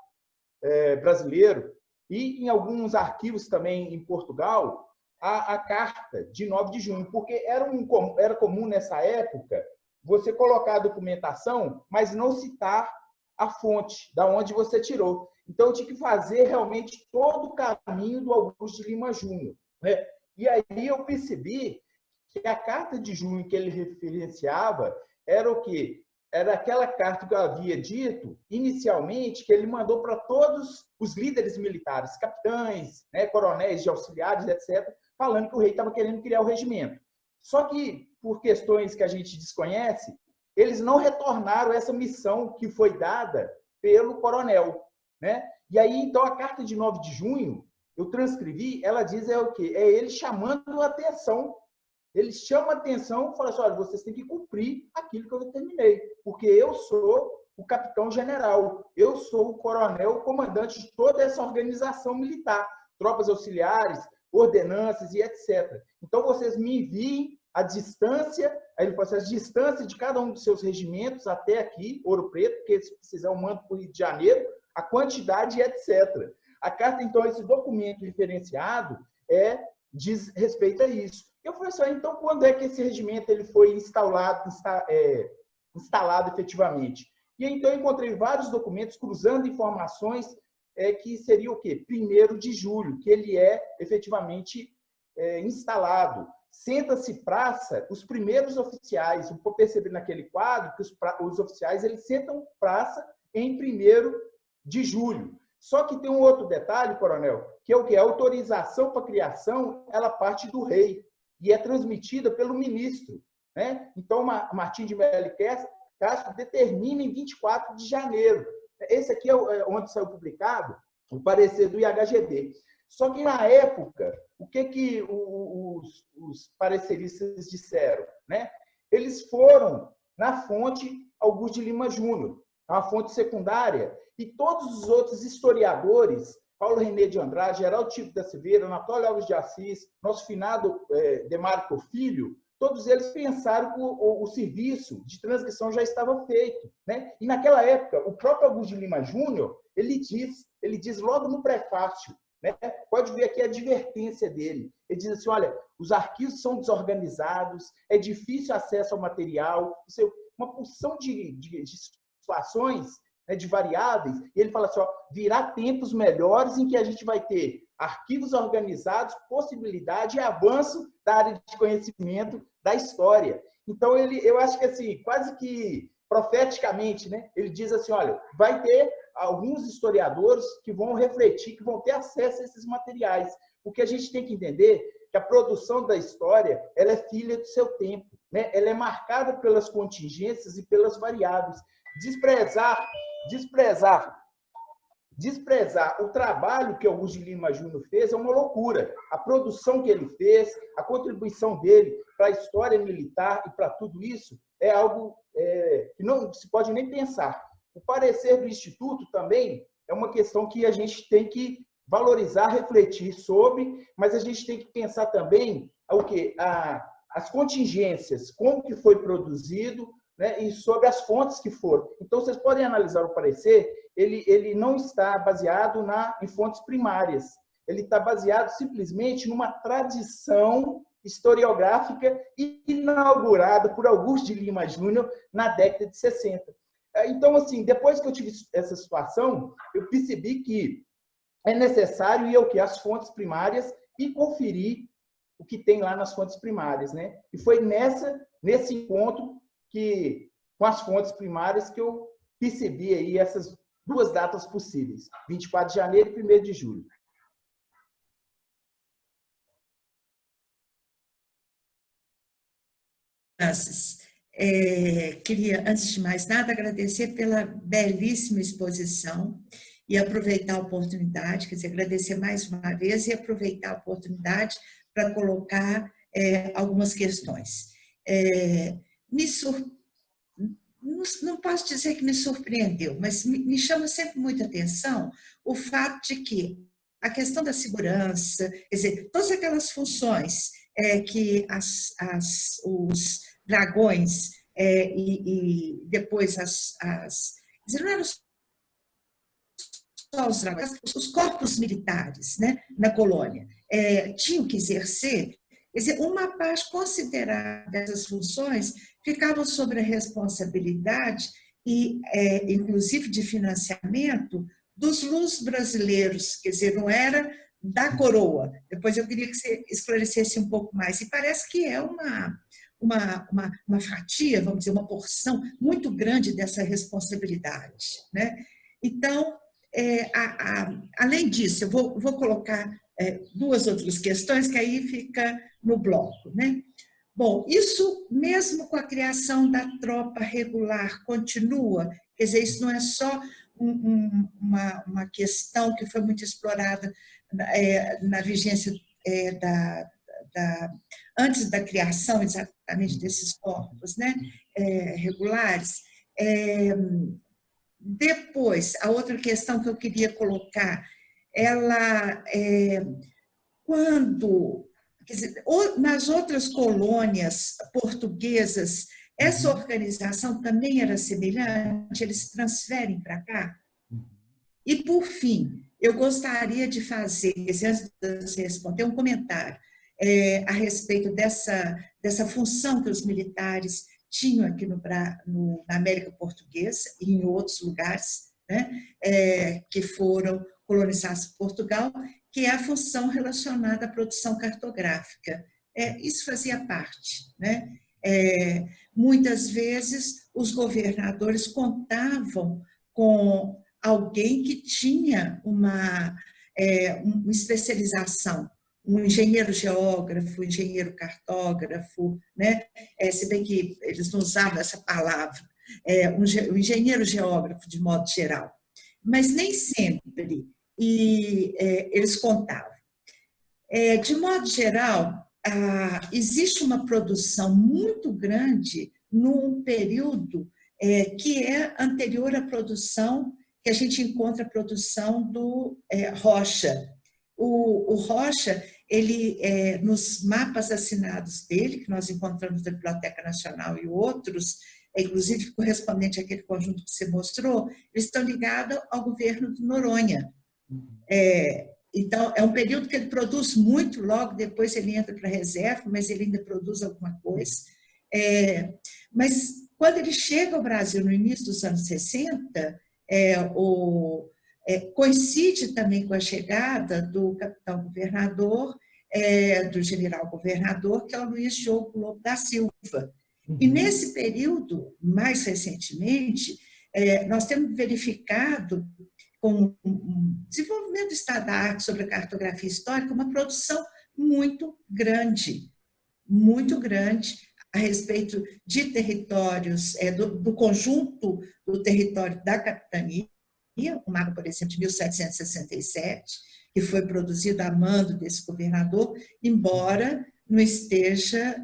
Brasileiro, e em alguns arquivos também em Portugal, a carta de 9 de junho, porque era comum nessa época você colocar a documentação, mas não citar a fonte, da onde você tirou. Então, eu tinha que fazer realmente todo o caminho do Augusto de Lima Júnior, né? E aí eu percebi que a carta de junho que ele referenciava era o quê? Era aquela carta que eu havia dito inicialmente, que ele mandou para todos os líderes militares, capitães, né, coronéis de auxiliares, etc., falando que o rei estava querendo criar o regimento. Só que, por questões que a gente desconhece, eles não retornaram essa missão que foi dada pelo coronel, né? E aí, então, a carta de 9 de junho, eu transcrevi, ela diz o quê? É ele chamando a atenção. Ele chama a atenção e fala assim, olha, vocês têm que cumprir aquilo que eu determinei, porque eu sou o capitão-general, eu sou o coronel, o comandante de toda essa organização militar, tropas auxiliares, ordenanças e etc. Então, vocês me enviem a distância, aí ele fala assim, a distância de cada um dos seus regimentos até aqui, Ouro Preto, porque se precisar eu mando para o Rio de Janeiro, a quantidade e etc. A carta, então, esse documento diferenciado diz respeito a isso. Eu falei assim, então, quando é que esse regimento ele foi instalado efetivamente? E então eu encontrei vários documentos cruzando informações que seria o quê? 1º de julho, que ele é efetivamente instalado. Senta-se praça, os primeiros oficiais, eu percebi naquele quadro que os oficiais eles sentam praça em 1º de julho. Só que tem um outro detalhe, coronel, que é o que? A autorização para a criação, ela parte do rei e é transmitida pelo ministro, né? Então, Martim de Melo Castro determina em 24 de janeiro. Esse aqui é onde saiu publicado o parecer do IHGD. Só que, na época, o que os pareceristas disseram, né? Eles foram na fonte Augusto de Lima Júnior, uma fonte secundária, e todos os outros historiadores, Paulo René de Andrade, Geraldo Tipo da Silveira, Anatólio Alves de Assis, nosso finado Demarco Filho, todos eles pensaram que o serviço de transcrição já estava feito, né? E naquela época, o próprio Augusto de Lima Júnior, ele diz logo no prefácio, né? Pode ver aqui a advertência dele. Ele diz assim, olha, os arquivos são desorganizados, é difícil acesso ao material, uma porção de situações, né, de variáveis, e ele fala assim, ó, virá tempos melhores em que a gente vai ter arquivos organizados, possibilidade e avanço da área de conhecimento da história. Então, eu acho que, assim, quase que profeticamente, né, ele diz assim, olha, vai ter alguns historiadores que vão refletir, que vão ter acesso a esses materiais, porque a gente tem que entender que a produção da história, ela é filha do seu tempo, né? Ela é marcada pelas contingências e pelas variáveis. Desprezar desprezar o trabalho que Augusto de Lima Júnior fez é uma loucura. A produção que ele fez, a contribuição dele para a história militar e para tudo isso é algo que não se pode nem pensar. O parecer do Instituto também é uma questão que a gente tem que valorizar, refletir sobre, mas a gente tem que pensar também as contingências, como que foi produzido, né, e sobre as fontes que foram. Então, vocês podem analisar o parecer, ele não está baseado em fontes primárias, ele está baseado simplesmente numa tradição historiográfica inaugurada por Augusto de Lima Júnior na década de 60. Então, assim, depois que eu tive essa situação, eu percebi que é necessário ir ao que? As fontes primárias e conferir o que tem lá nas fontes primárias, né? E foi nesse encontro com as fontes primárias que eu percebi aí essas duas datas possíveis, 24 de janeiro e 1º de julho. Queria, antes de mais nada, agradecer pela belíssima exposição e aproveitar a oportunidade, quer dizer, agradecer mais uma vez e aproveitar a oportunidade para colocar algumas questões. Não posso dizer que me surpreendeu, mas me chama sempre muita atenção o fato de que a questão da segurança, quer dizer, todas aquelas funções que os dragões e depois quer dizer, não eram só os dragões, os corpos militares, né, na colônia tinham que exercer, quer dizer, uma parte considerável dessas funções ficavam sob a responsabilidade e, inclusive, de financiamento dos lus brasileiros, quer dizer, não era da coroa. Depois eu queria que você esclarecesse um pouco mais. E parece que é uma fatia, vamos dizer, uma porção muito grande dessa responsabilidade, né? Então, além disso, eu vou colocar duas outras questões que aí fica no bloco, né? Bom, isso mesmo com a criação da tropa regular continua, quer dizer, isso não é só uma questão que foi muito explorada na vigência antes da criação exatamente desses corpos, né, regulares. Depois, a outra questão que eu queria colocar, quando, quer dizer, nas outras colônias portuguesas, essa organização também era semelhante, eles transferem para cá? E, por fim, eu gostaria de fazer, antes de você responder, um comentário a respeito dessa função que os militares tinham aqui na América Portuguesa e em outros lugares, né, que foram colonizados por Portugal, que é a função relacionada à produção cartográfica. Isso fazia parte, né? Muitas vezes, os governadores contavam com alguém que tinha uma especialização, um engenheiro geógrafo, engenheiro cartógrafo, né? Se bem que eles não usavam essa palavra, um engenheiro geógrafo de modo geral, mas nem sempre eles contavam. De modo geral, existe uma produção muito grande num período que é anterior à produção, que a gente encontra a produção do Rocha. O Rocha, ele, nos mapas assinados dele, que nós encontramos na Biblioteca Nacional e outros, inclusive correspondente àquele conjunto que você mostrou, eles estão ligados ao governo de Noronha. Então, é um período que ele produz muito, logo depois ele entra para a reserva, mas ele ainda produz alguma coisa. Mas, quando ele chega ao Brasil no início dos anos 60, coincide também com a chegada do capitão-governador, do general-governador, que é o Luiz Diogo Lobo da Silva. E, nesse período, mais recentemente, nós temos verificado, com o desenvolvimento do Estado da Arte sobre a cartografia histórica, uma produção muito grande a respeito de territórios, do conjunto do território da capitania, um mapa, por exemplo, de 1767, que foi produzido a mando desse governador, embora não esteja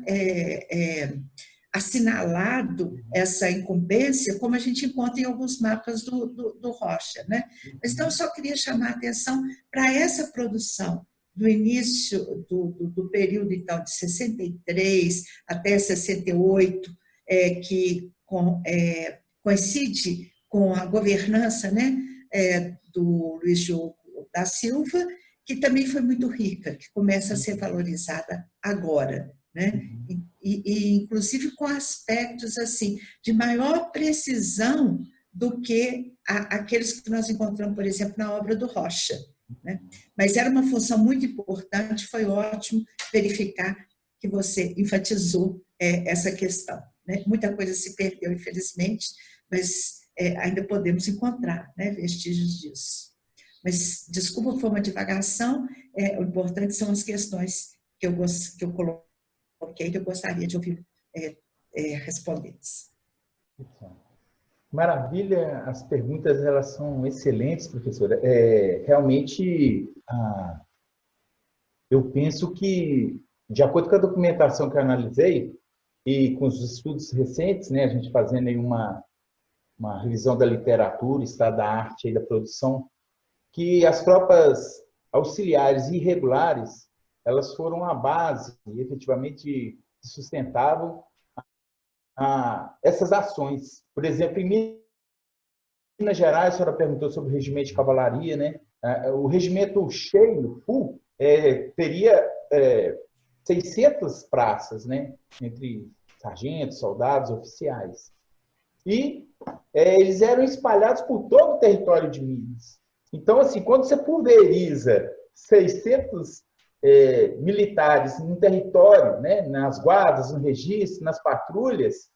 assinalado essa incumbência, como a gente encontra em alguns mapas do Rocha, né? Mas, então, eu só queria chamar a atenção para essa produção do início do período, então, de 63 até 68, que coincide com a governança, né, do Luiz Diogo da Silva, que também foi muito rica, que começa a ser valorizada agora, né? E inclusive com aspectos assim de maior precisão do que aqueles que nós encontramos, por exemplo, na obra do Rocha, né? Mas era uma função muito importante, foi ótimo verificar que você enfatizou essa questão, né? Muita coisa se perdeu, infelizmente, mas ainda podemos encontrar, né, vestígios disso. Mas, desculpa, foi uma divagação, o importante são as questões que eu coloquei, que eu gostaria de ouvir respondê-las. Maravilha, as perguntas elas são excelentes, professora. Realmente, eu penso que, de acordo com a documentação que eu analisei, e com os estudos recentes, né, a gente fazendo aí uma revisão da literatura, estado da arte e da produção, que as tropas auxiliares irregulares, elas foram a base e efetivamente sustentavam essas ações. Por exemplo, em Minas Gerais, a senhora perguntou sobre o regimento de cavalaria, né? O regimento cheio, full, teria 600 praças, né? Entre sargentos, soldados, oficiais. E eles eram espalhados por todo o território de Minas. Então, assim, quando você pulveriza 600 militares no território, né, nas guardas, no registro, nas patrulhas,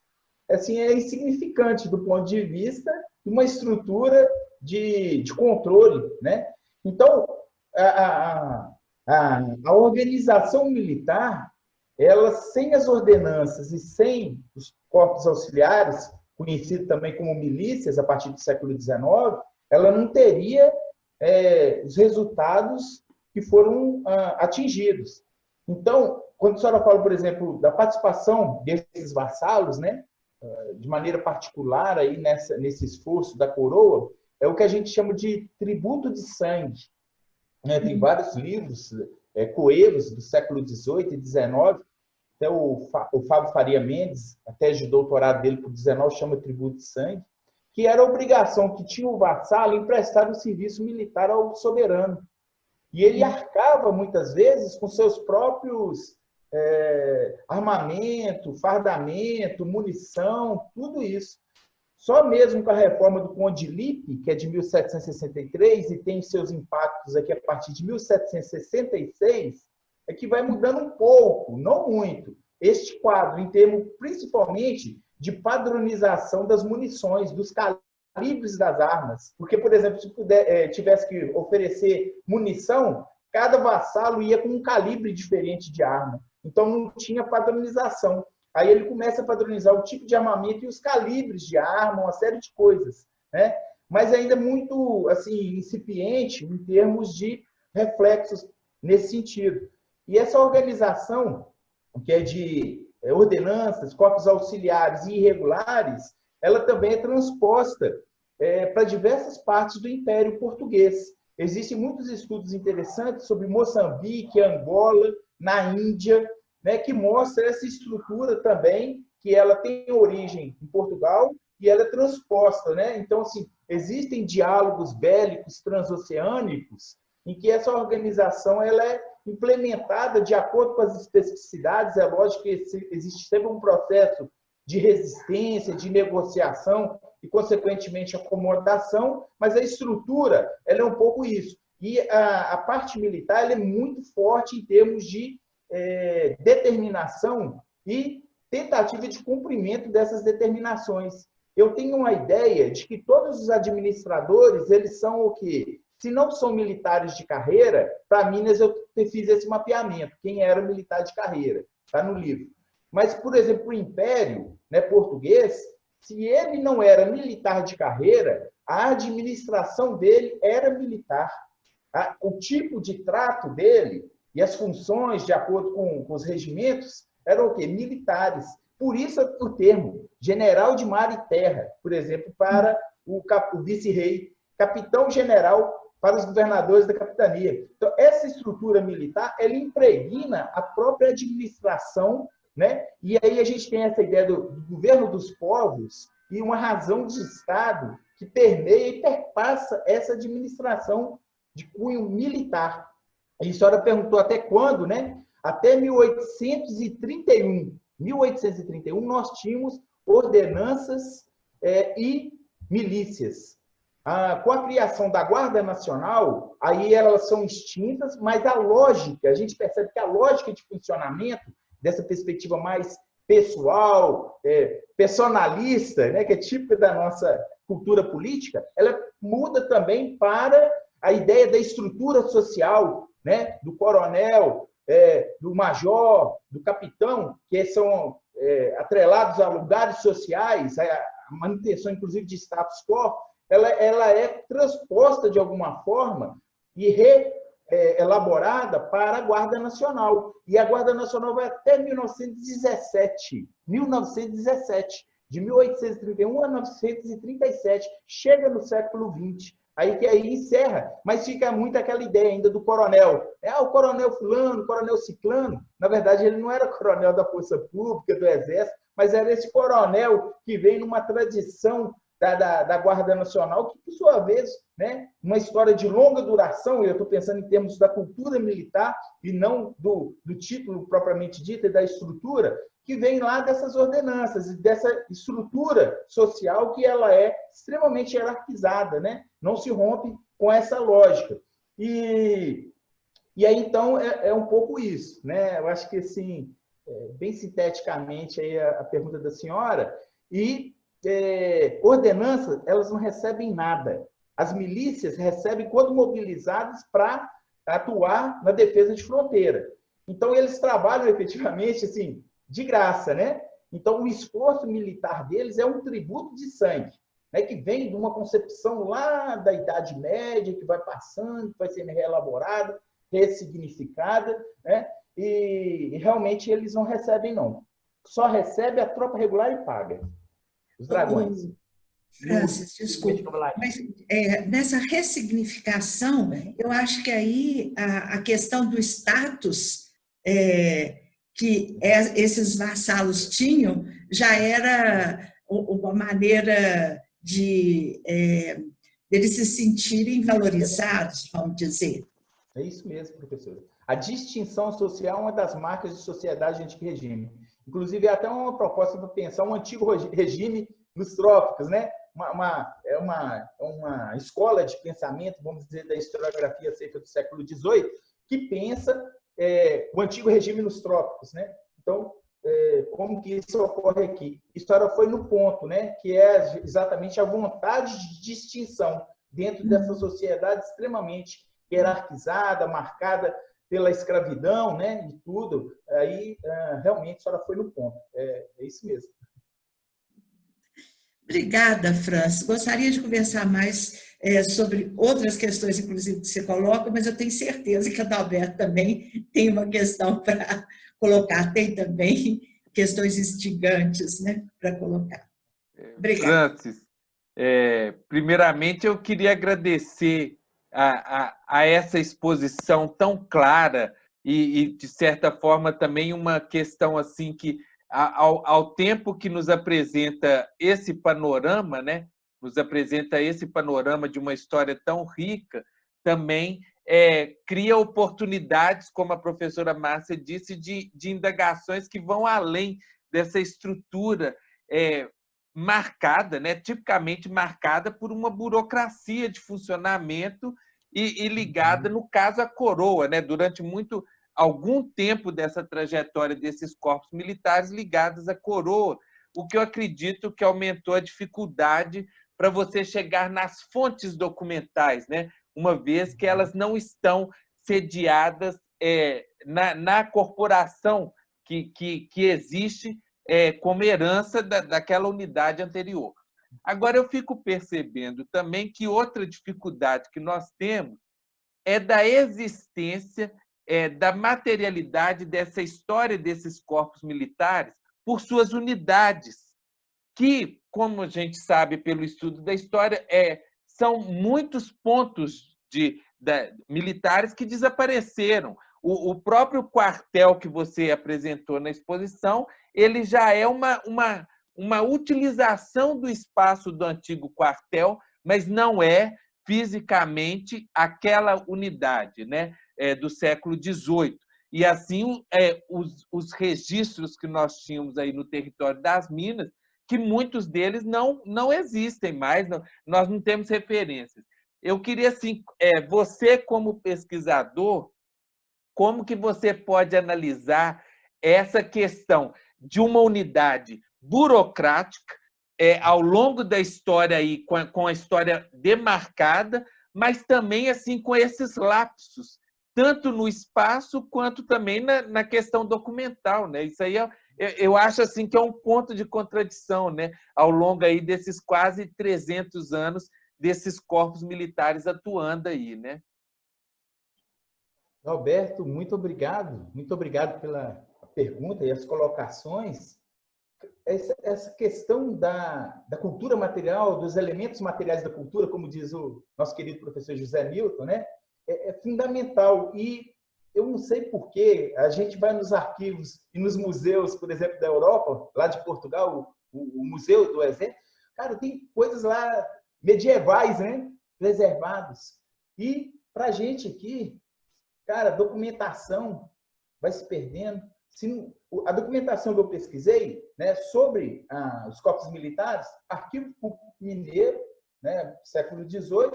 assim, é insignificante do ponto de vista de uma estrutura de controle, né? Então, a organização militar, ela, sem as ordenanças e sem os corpos auxiliares, conhecido também como milícias a partir do século XIX, ela não teria os resultados que foram atingidos. Então, quando a senhora fala, por exemplo, da participação desses vassalos, né, de maneira particular aí nesse esforço da coroa, é o que a gente chama de tributo de sangue. Né? Tem vários livros coevos do século XVIII e XIX, até o Fábio Faria Mendes, a tese de doutorado dele por 19 chama tributo de sangue, que era a obrigação que tinha o vassalo em prestar o serviço militar ao soberano. E ele arcava, muitas vezes, com seus próprios armamento, fardamento, munição, tudo isso. Só mesmo com a reforma do Conde Lippe, que é de 1763, e tem seus impactos aqui a partir de 1766, é que vai mudando um pouco, não muito, este quadro, em termos principalmente de padronização das munições, dos calibres das armas. Porque, por exemplo, se tivesse que oferecer munição, cada vassalo ia com um calibre diferente de arma. Então, não tinha padronização. Aí ele começa a padronizar o tipo de armamento e os calibres de arma, uma série de coisas, né? Mas ainda muito assim, incipiente em termos de reflexos nesse sentido. E essa organização, que é de ordenanças, corpos auxiliares e irregulares, ela também é transposta para diversas partes do Império Português. Existem muitos estudos interessantes sobre Moçambique, Angola, na Índia, né, que mostra essa estrutura também, que ela tem origem em Portugal e ela é transposta, né? Então, assim, existem diálogos bélicos transoceânicos em que essa organização ela é implementada de acordo com as especificidades. É lógico que existe sempre um processo de resistência, de negociação e, consequentemente, acomodação, mas a estrutura ela é um pouco isso. E a parte militar ela é muito forte em termos de determinação e tentativa de cumprimento dessas determinações. Eu tenho uma ideia de que todos os administradores, eles são o quê? Se não são militares de carreira, para Minas eu fiz esse mapeamento, quem era militar de carreira, está no livro. Mas, por exemplo, o Império, né, português, Se ele não era militar de carreira, a administração dele era militar. O tipo de trato dele e as funções, de acordo com os regimentos, eram o quê? Militares. Por isso o termo general de mar e terra, por exemplo, para o vice-rei, capitão-general para os governadores da capitania. Então, essa estrutura militar, ela impregna a própria administração, né? E aí a gente tem essa ideia do governo dos povos e uma razão de Estado que permeia e perpassa essa administração de cunho militar. A senhora perguntou até quando, né? Até 1831. 1831, nós tínhamos ordenanças e milícias. Com a criação da Guarda Nacional, aí elas são extintas, mas a lógica, a gente percebe que a lógica de funcionamento dessa perspectiva mais pessoal, personalista, né, que é típica da nossa cultura política, ela muda também para a ideia da estrutura social, né, do coronel, do major, do capitão, que são atrelados a lugares sociais, a manutenção, inclusive, de status quo, ela é transposta de alguma forma e elaborada para a Guarda Nacional. E a Guarda Nacional vai até 1917. 1917. De 1831 a 1937. Chega no século XX. Aí encerra, mas fica muito aquela ideia ainda do coronel. O coronel fulano, o coronel ciclano. Na verdade, ele não era coronel da Força Pública, do Exército, mas era esse coronel que vem numa tradição da Guarda Nacional, que, por sua vez, né, uma história de longa duração, eu estou pensando em termos da cultura militar e não do título propriamente dito e da estrutura, que vem lá dessas ordenanças e dessa estrutura social que ela é extremamente hierarquizada, né? Não se rompe com essa lógica. E aí, então, é um pouco isso, né? Eu acho que, assim, bem sinteticamente, aí a pergunta da senhora, ordenanças, elas não recebem nada. As milícias recebem quando mobilizadas para atuar na defesa de fronteira. Então, eles trabalham efetivamente assim, de graça, né? Então, o esforço militar deles é um tributo de sangue, né? Que vem de uma concepção lá da Idade Média, que vai passando, que vai sendo reelaborada, ressignificada, né? E realmente eles não recebem, não. Só recebe a tropa regular e paga. Os dragões. Francis, desculpa, mas nessa ressignificação, eu acho que aí a questão do status que esses vassalos tinham já era uma maneira de eles se sentirem valorizados, vamos dizer. É isso mesmo, professora. A distinção social é uma das marcas de sociedade anti-regime. Inclusive, é até uma proposta para pensar um antigo regime nos trópicos, né? Uma escola de pensamento, vamos dizer, da historiografia acerca do século XVIII, que pensa o antigo regime nos trópicos, né? Então, como que isso ocorre aqui? A história foi no ponto, né? Que é exatamente a vontade de distinção dentro dessa sociedade extremamente hierarquizada, marcada pela escravidão, né? E tudo. Aí, realmente, a senhora foi no ponto. É isso mesmo. Obrigada, Francis. Gostaria de conversar mais sobre outras questões, inclusive, que você coloca, mas eu tenho certeza que a Adalberto também tem uma questão para colocar. Tem também questões instigantes, né, para colocar. Obrigada. Francis, primeiramente eu queria agradecer a essa exposição tão clara e, de certa forma, também uma questão assim que ao tempo que nos apresenta esse panorama, né, nos apresenta esse panorama de uma história tão rica, também cria oportunidades, como a professora Márcia disse, de indagações que vão além dessa estrutura marcada, né, tipicamente marcada por uma burocracia de funcionamento e ligada, no caso, à coroa, né, durante algum tempo dessa trajetória desses corpos militares ligados à coroa, o que eu acredito que aumentou a dificuldade para você chegar nas fontes documentais, né? Uma vez que elas não estão sediadas na corporação que existe como herança daquela unidade anterior. Agora, eu fico percebendo também que outra dificuldade que nós temos é da existência, da materialidade dessa história desses corpos militares por suas unidades, que, como a gente sabe pelo estudo da história, são muitos pontos militares que desapareceram. O próprio quartel que você apresentou na exposição, ele já é uma utilização do espaço do antigo quartel, mas não é fisicamente aquela unidade, né, do século XVIII. E, assim, os registros que nós tínhamos aí no território das Minas, que muitos deles não existem mais, nós não temos referências. Eu queria, assim, você como pesquisador, como que você pode analisar essa questão de uma unidade burocrática ao longo da história, aí, com a história demarcada, mas também assim com esses lapsos, tanto no espaço quanto também na questão documental, né? Isso aí eu acho assim que é um ponto de contradição, né? Ao longo aí desses quase 300 anos desses corpos militares atuando aí, né? Alberto, muito obrigado pela pergunta e as colocações. Essa questão da cultura material, dos elementos materiais da cultura, como diz o nosso querido professor José Milton, né, é fundamental. E eu não sei por que a gente vai nos arquivos e nos museus, por exemplo, da Europa, lá de Portugal, o Museu do Exército, cara, tem coisas lá medievais, né, preservadas. E para a gente aqui, cara, a documentação vai se perdendo. A documentação que eu pesquisei, né, sobre os corpos militares, Arquivo Público Mineiro, né, século XVIII,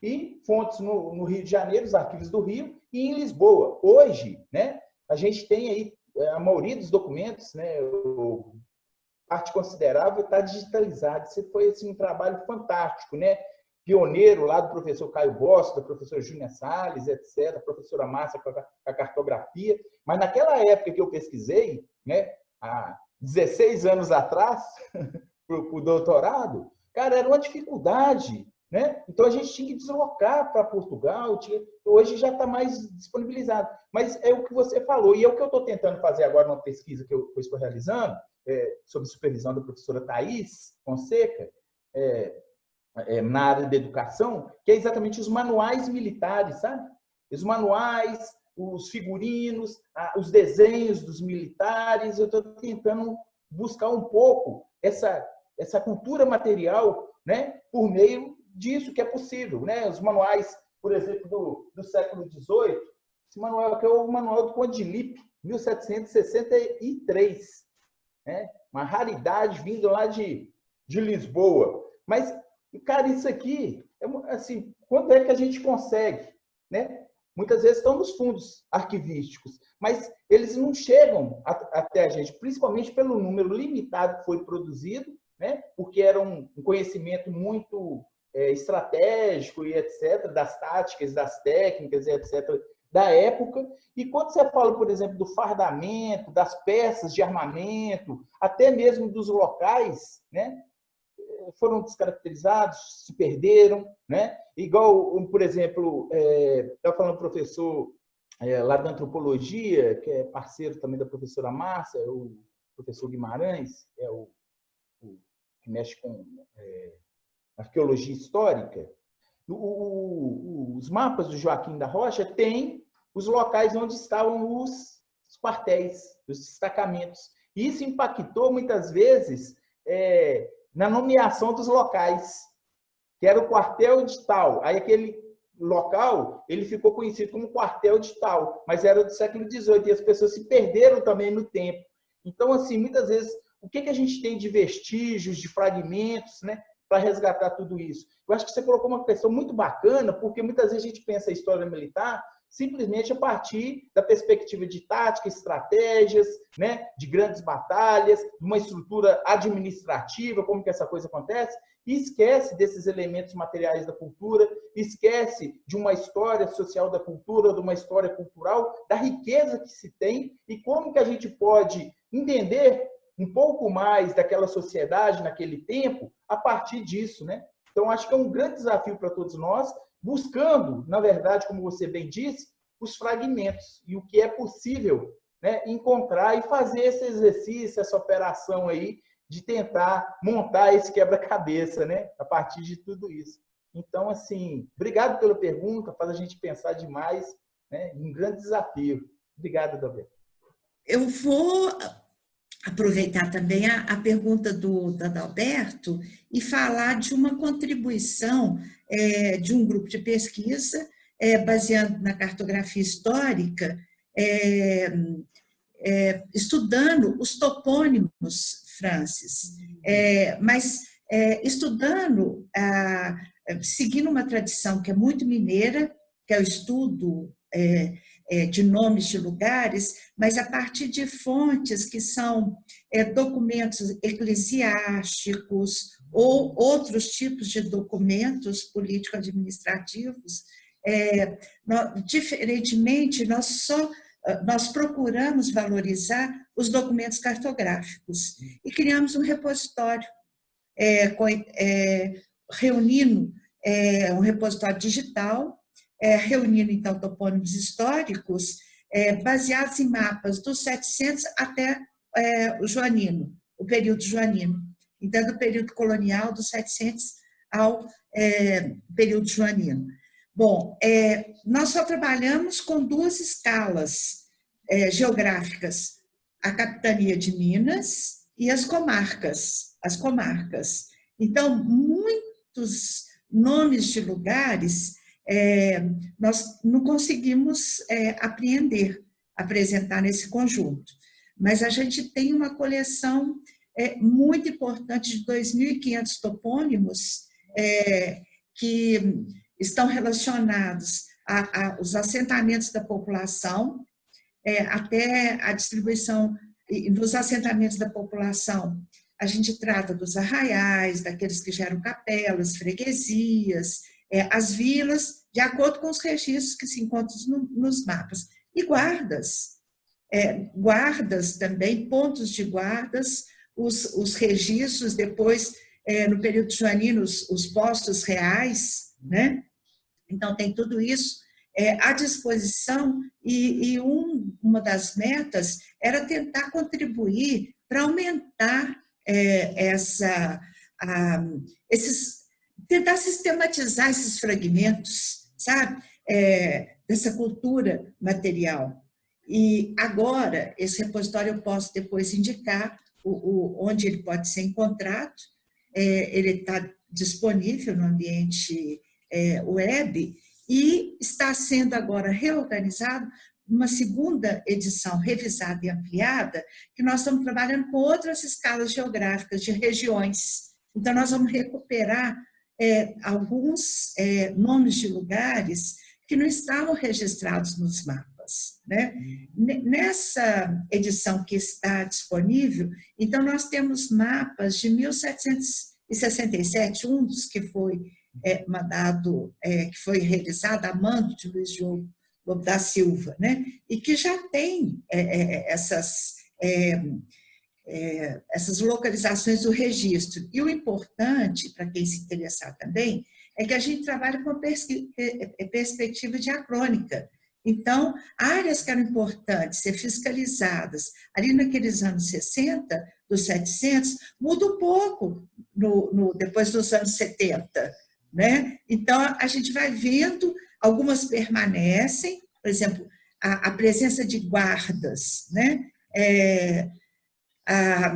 e fontes no Rio de Janeiro, os arquivos do Rio, e em Lisboa. Hoje, né, a gente tem aí a maioria dos documentos, né, parte considerável está digitalizada. Isso foi assim, um trabalho fantástico, né? Pioneiro lá do professor Caio Bosta, do professor Júnior Salles, etc., a professora Márcia com a cartografia. Mas naquela época que eu pesquisei, né, há 16 anos atrás, para o doutorado, cara, era uma dificuldade, né? Então a gente tinha que deslocar para Portugal, hoje já está mais disponibilizado. Mas é o que você falou, e é o que eu estou tentando fazer agora numa pesquisa que eu estou realizando, sob supervisão da professora Thaís Fonseca, na área da educação, que é exatamente os manuais militares, sabe? Os manuais, os figurinos, os desenhos dos militares. Eu estou tentando buscar um pouco essa cultura material, né, por meio disso que é possível, né? Os manuais, por exemplo, do século XVIII, esse manual que é o manual do Conde de Lippe, 1763, né? Uma raridade vindo lá de Lisboa. Mas, cara, isso aqui, assim, quando é que a gente consegue, né? Muitas vezes estão nos fundos arquivísticos, mas eles não chegam até a gente, principalmente pelo número limitado que foi produzido, né? Porque era um conhecimento muito estratégico e etc., das táticas, das técnicas e etc., da época. E quando você fala, por exemplo, do fardamento, das peças de armamento, até mesmo dos locais, né, foram descaracterizados, se perderam, né? Igual, por exemplo, estava falando o professor lá da antropologia, que é parceiro também da professora Márcia, o professor Guimarães, o que mexe com arqueologia histórica. Os mapas do Joaquim da Rocha têm os locais onde estavam os quartéis, os destacamentos. E isso impactou, muitas vezes, na nomeação dos locais, que era o quartel de tal. Aí aquele local ele ficou conhecido como quartel de tal, mas era do século XVIII, e as pessoas se perderam também no tempo. Então, assim, muitas vezes, o que a gente tem de vestígios, de fragmentos, né, para resgatar tudo isso? Eu acho que você colocou uma questão muito bacana, porque muitas vezes a gente pensa a história militar simplesmente a partir da perspectiva de tática, estratégias, né, de grandes batalhas, uma estrutura administrativa, como que essa coisa acontece, e esquece desses elementos materiais da cultura, esquece de uma história social da cultura, de uma história cultural, da riqueza que se tem e como que a gente pode entender um pouco mais daquela sociedade naquele tempo a partir disso, né? Então, acho que é um grande desafio para todos nós, buscando, na verdade, como você bem disse, os fragmentos e o que é possível, né, encontrar e fazer esse exercício, essa operação aí de tentar montar esse quebra-cabeça, né, a partir de tudo isso. Então, assim, obrigado pela pergunta, faz a gente pensar demais, né, um grande desafio. Obrigado, Adalberto. Eu vou aproveitar também a pergunta do Adalberto e falar de uma contribuição de um grupo de pesquisa baseado na cartografia histórica, estudando os topônimos, Francis, mas estudando, seguindo uma tradição que é muito mineira, que é o estudo de nomes de lugares, mas a partir de fontes que são documentos eclesiásticos ou outros tipos de documentos político-administrativos. Diferentemente, nós procuramos valorizar os documentos cartográficos e criamos um repositório, reunindo um repositório digital, reunindo, então, topônimos históricos baseados em mapas dos 700 até o joanino, o período joanino. Então, do período colonial, dos 700 ao período joanino. Bom, nós só trabalhamos com duas escalas geográficas, a capitania de Minas e as comarcas. Então, muitos nomes de lugares nós não conseguimos apresentar nesse conjunto, mas a gente tem uma coleção muito importante de 2.500 topônimos que estão relacionados aos assentamentos da população, até a distribuição dos assentamentos da população. A gente trata dos arraiais, daqueles que geram capelas, freguesias, as vilas, de acordo com os registros que se encontram nos mapas. E guardas também, pontos de guardas, os registros, depois, no período joanino, os postos reais, né? Então, tem tudo isso à disposição e uma das metas era tentar contribuir para aumentar tentar sistematizar esses fragmentos, sabe, dessa cultura material. E agora, esse repositório eu posso depois indicar onde ele pode ser encontrado, ele está disponível no ambiente web e está sendo agora reorganizado uma segunda edição revisada e ampliada, que nós estamos trabalhando com outras escalas geográficas de regiões. Então, nós vamos recuperar alguns nomes de lugares que não estavam registrados nos mapas, né? Nessa edição que está disponível, então, nós temos mapas de 1767, um dos que foi que foi realizado a mando de Luiz Diogo Lobo da Silva, né? E que já tem essas localizações do registro. E o importante, para quem se interessar também, é que a gente trabalha com a perspectiva diacrônica. Então, áreas que eram importantes ser fiscalizadas ali naqueles anos 60, dos 700, muda um pouco depois dos anos 70, né? Então, a gente vai vendo, algumas permanecem, por exemplo, a presença de guardas, né? A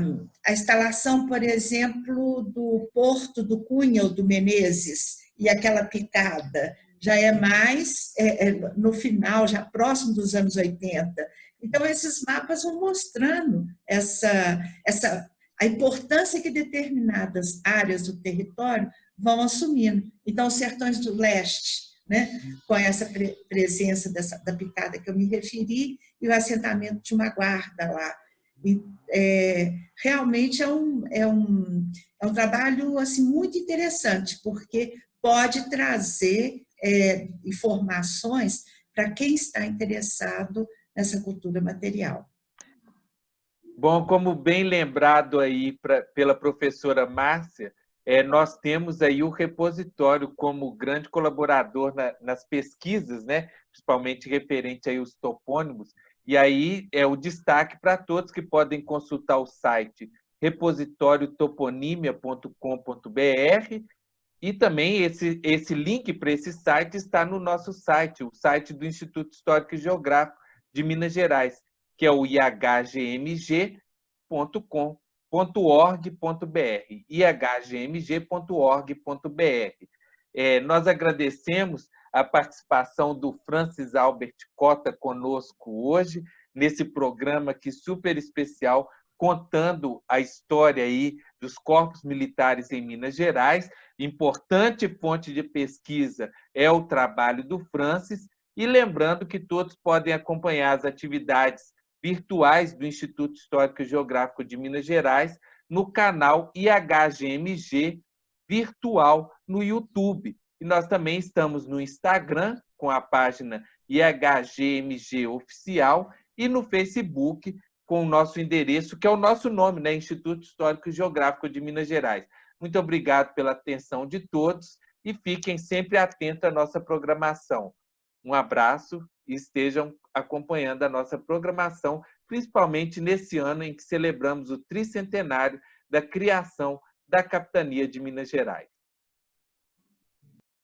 instalação, por exemplo, do Porto do Cunha ou do Menezes e aquela picada já é mais no final, já próximo dos anos 80. Então, esses mapas vão mostrando a importância que determinadas áreas do território vão assumindo. Então, os sertões do leste, né, com essa presença da picada que eu me referi, e o assentamento de uma guarda lá. Realmente é um trabalho assim, muito interessante, porque pode trazer informações para quem está interessado nessa cultura material. Bom, como bem lembrado aí pela professora Márcia, nós temos aí o repositório como grande colaborador nas pesquisas, né? Principalmente referente aí aos topônimos, e aí é o destaque para todos que podem consultar o site repositoriotoponimia.com.br, e também esse link para esse site está no nosso site, o site do Instituto Histórico e Geográfico de Minas Gerais, que é o ihgmg.org.br, ihgmg.org.br. Nós agradecemos a participação do Francis Albert Cota conosco hoje, nesse programa aqui super especial, contando a história aí dos corpos militares em Minas Gerais. Importante fonte de pesquisa é o trabalho do Francis, e lembrando que todos podem acompanhar as atividades virtuais do Instituto Histórico e Geográfico de Minas Gerais no canal IHGMG Virtual no YouTube. E nós também estamos no Instagram, com a página IHGMG Oficial, e no Facebook, com o nosso endereço, que é o nosso nome, né? Instituto Histórico e Geográfico de Minas Gerais. Muito obrigado pela atenção de todos e fiquem sempre atentos à nossa programação. Um abraço e estejam acompanhando a nossa programação, principalmente nesse ano em que celebramos o tricentenário da criação da Capitania de Minas Gerais.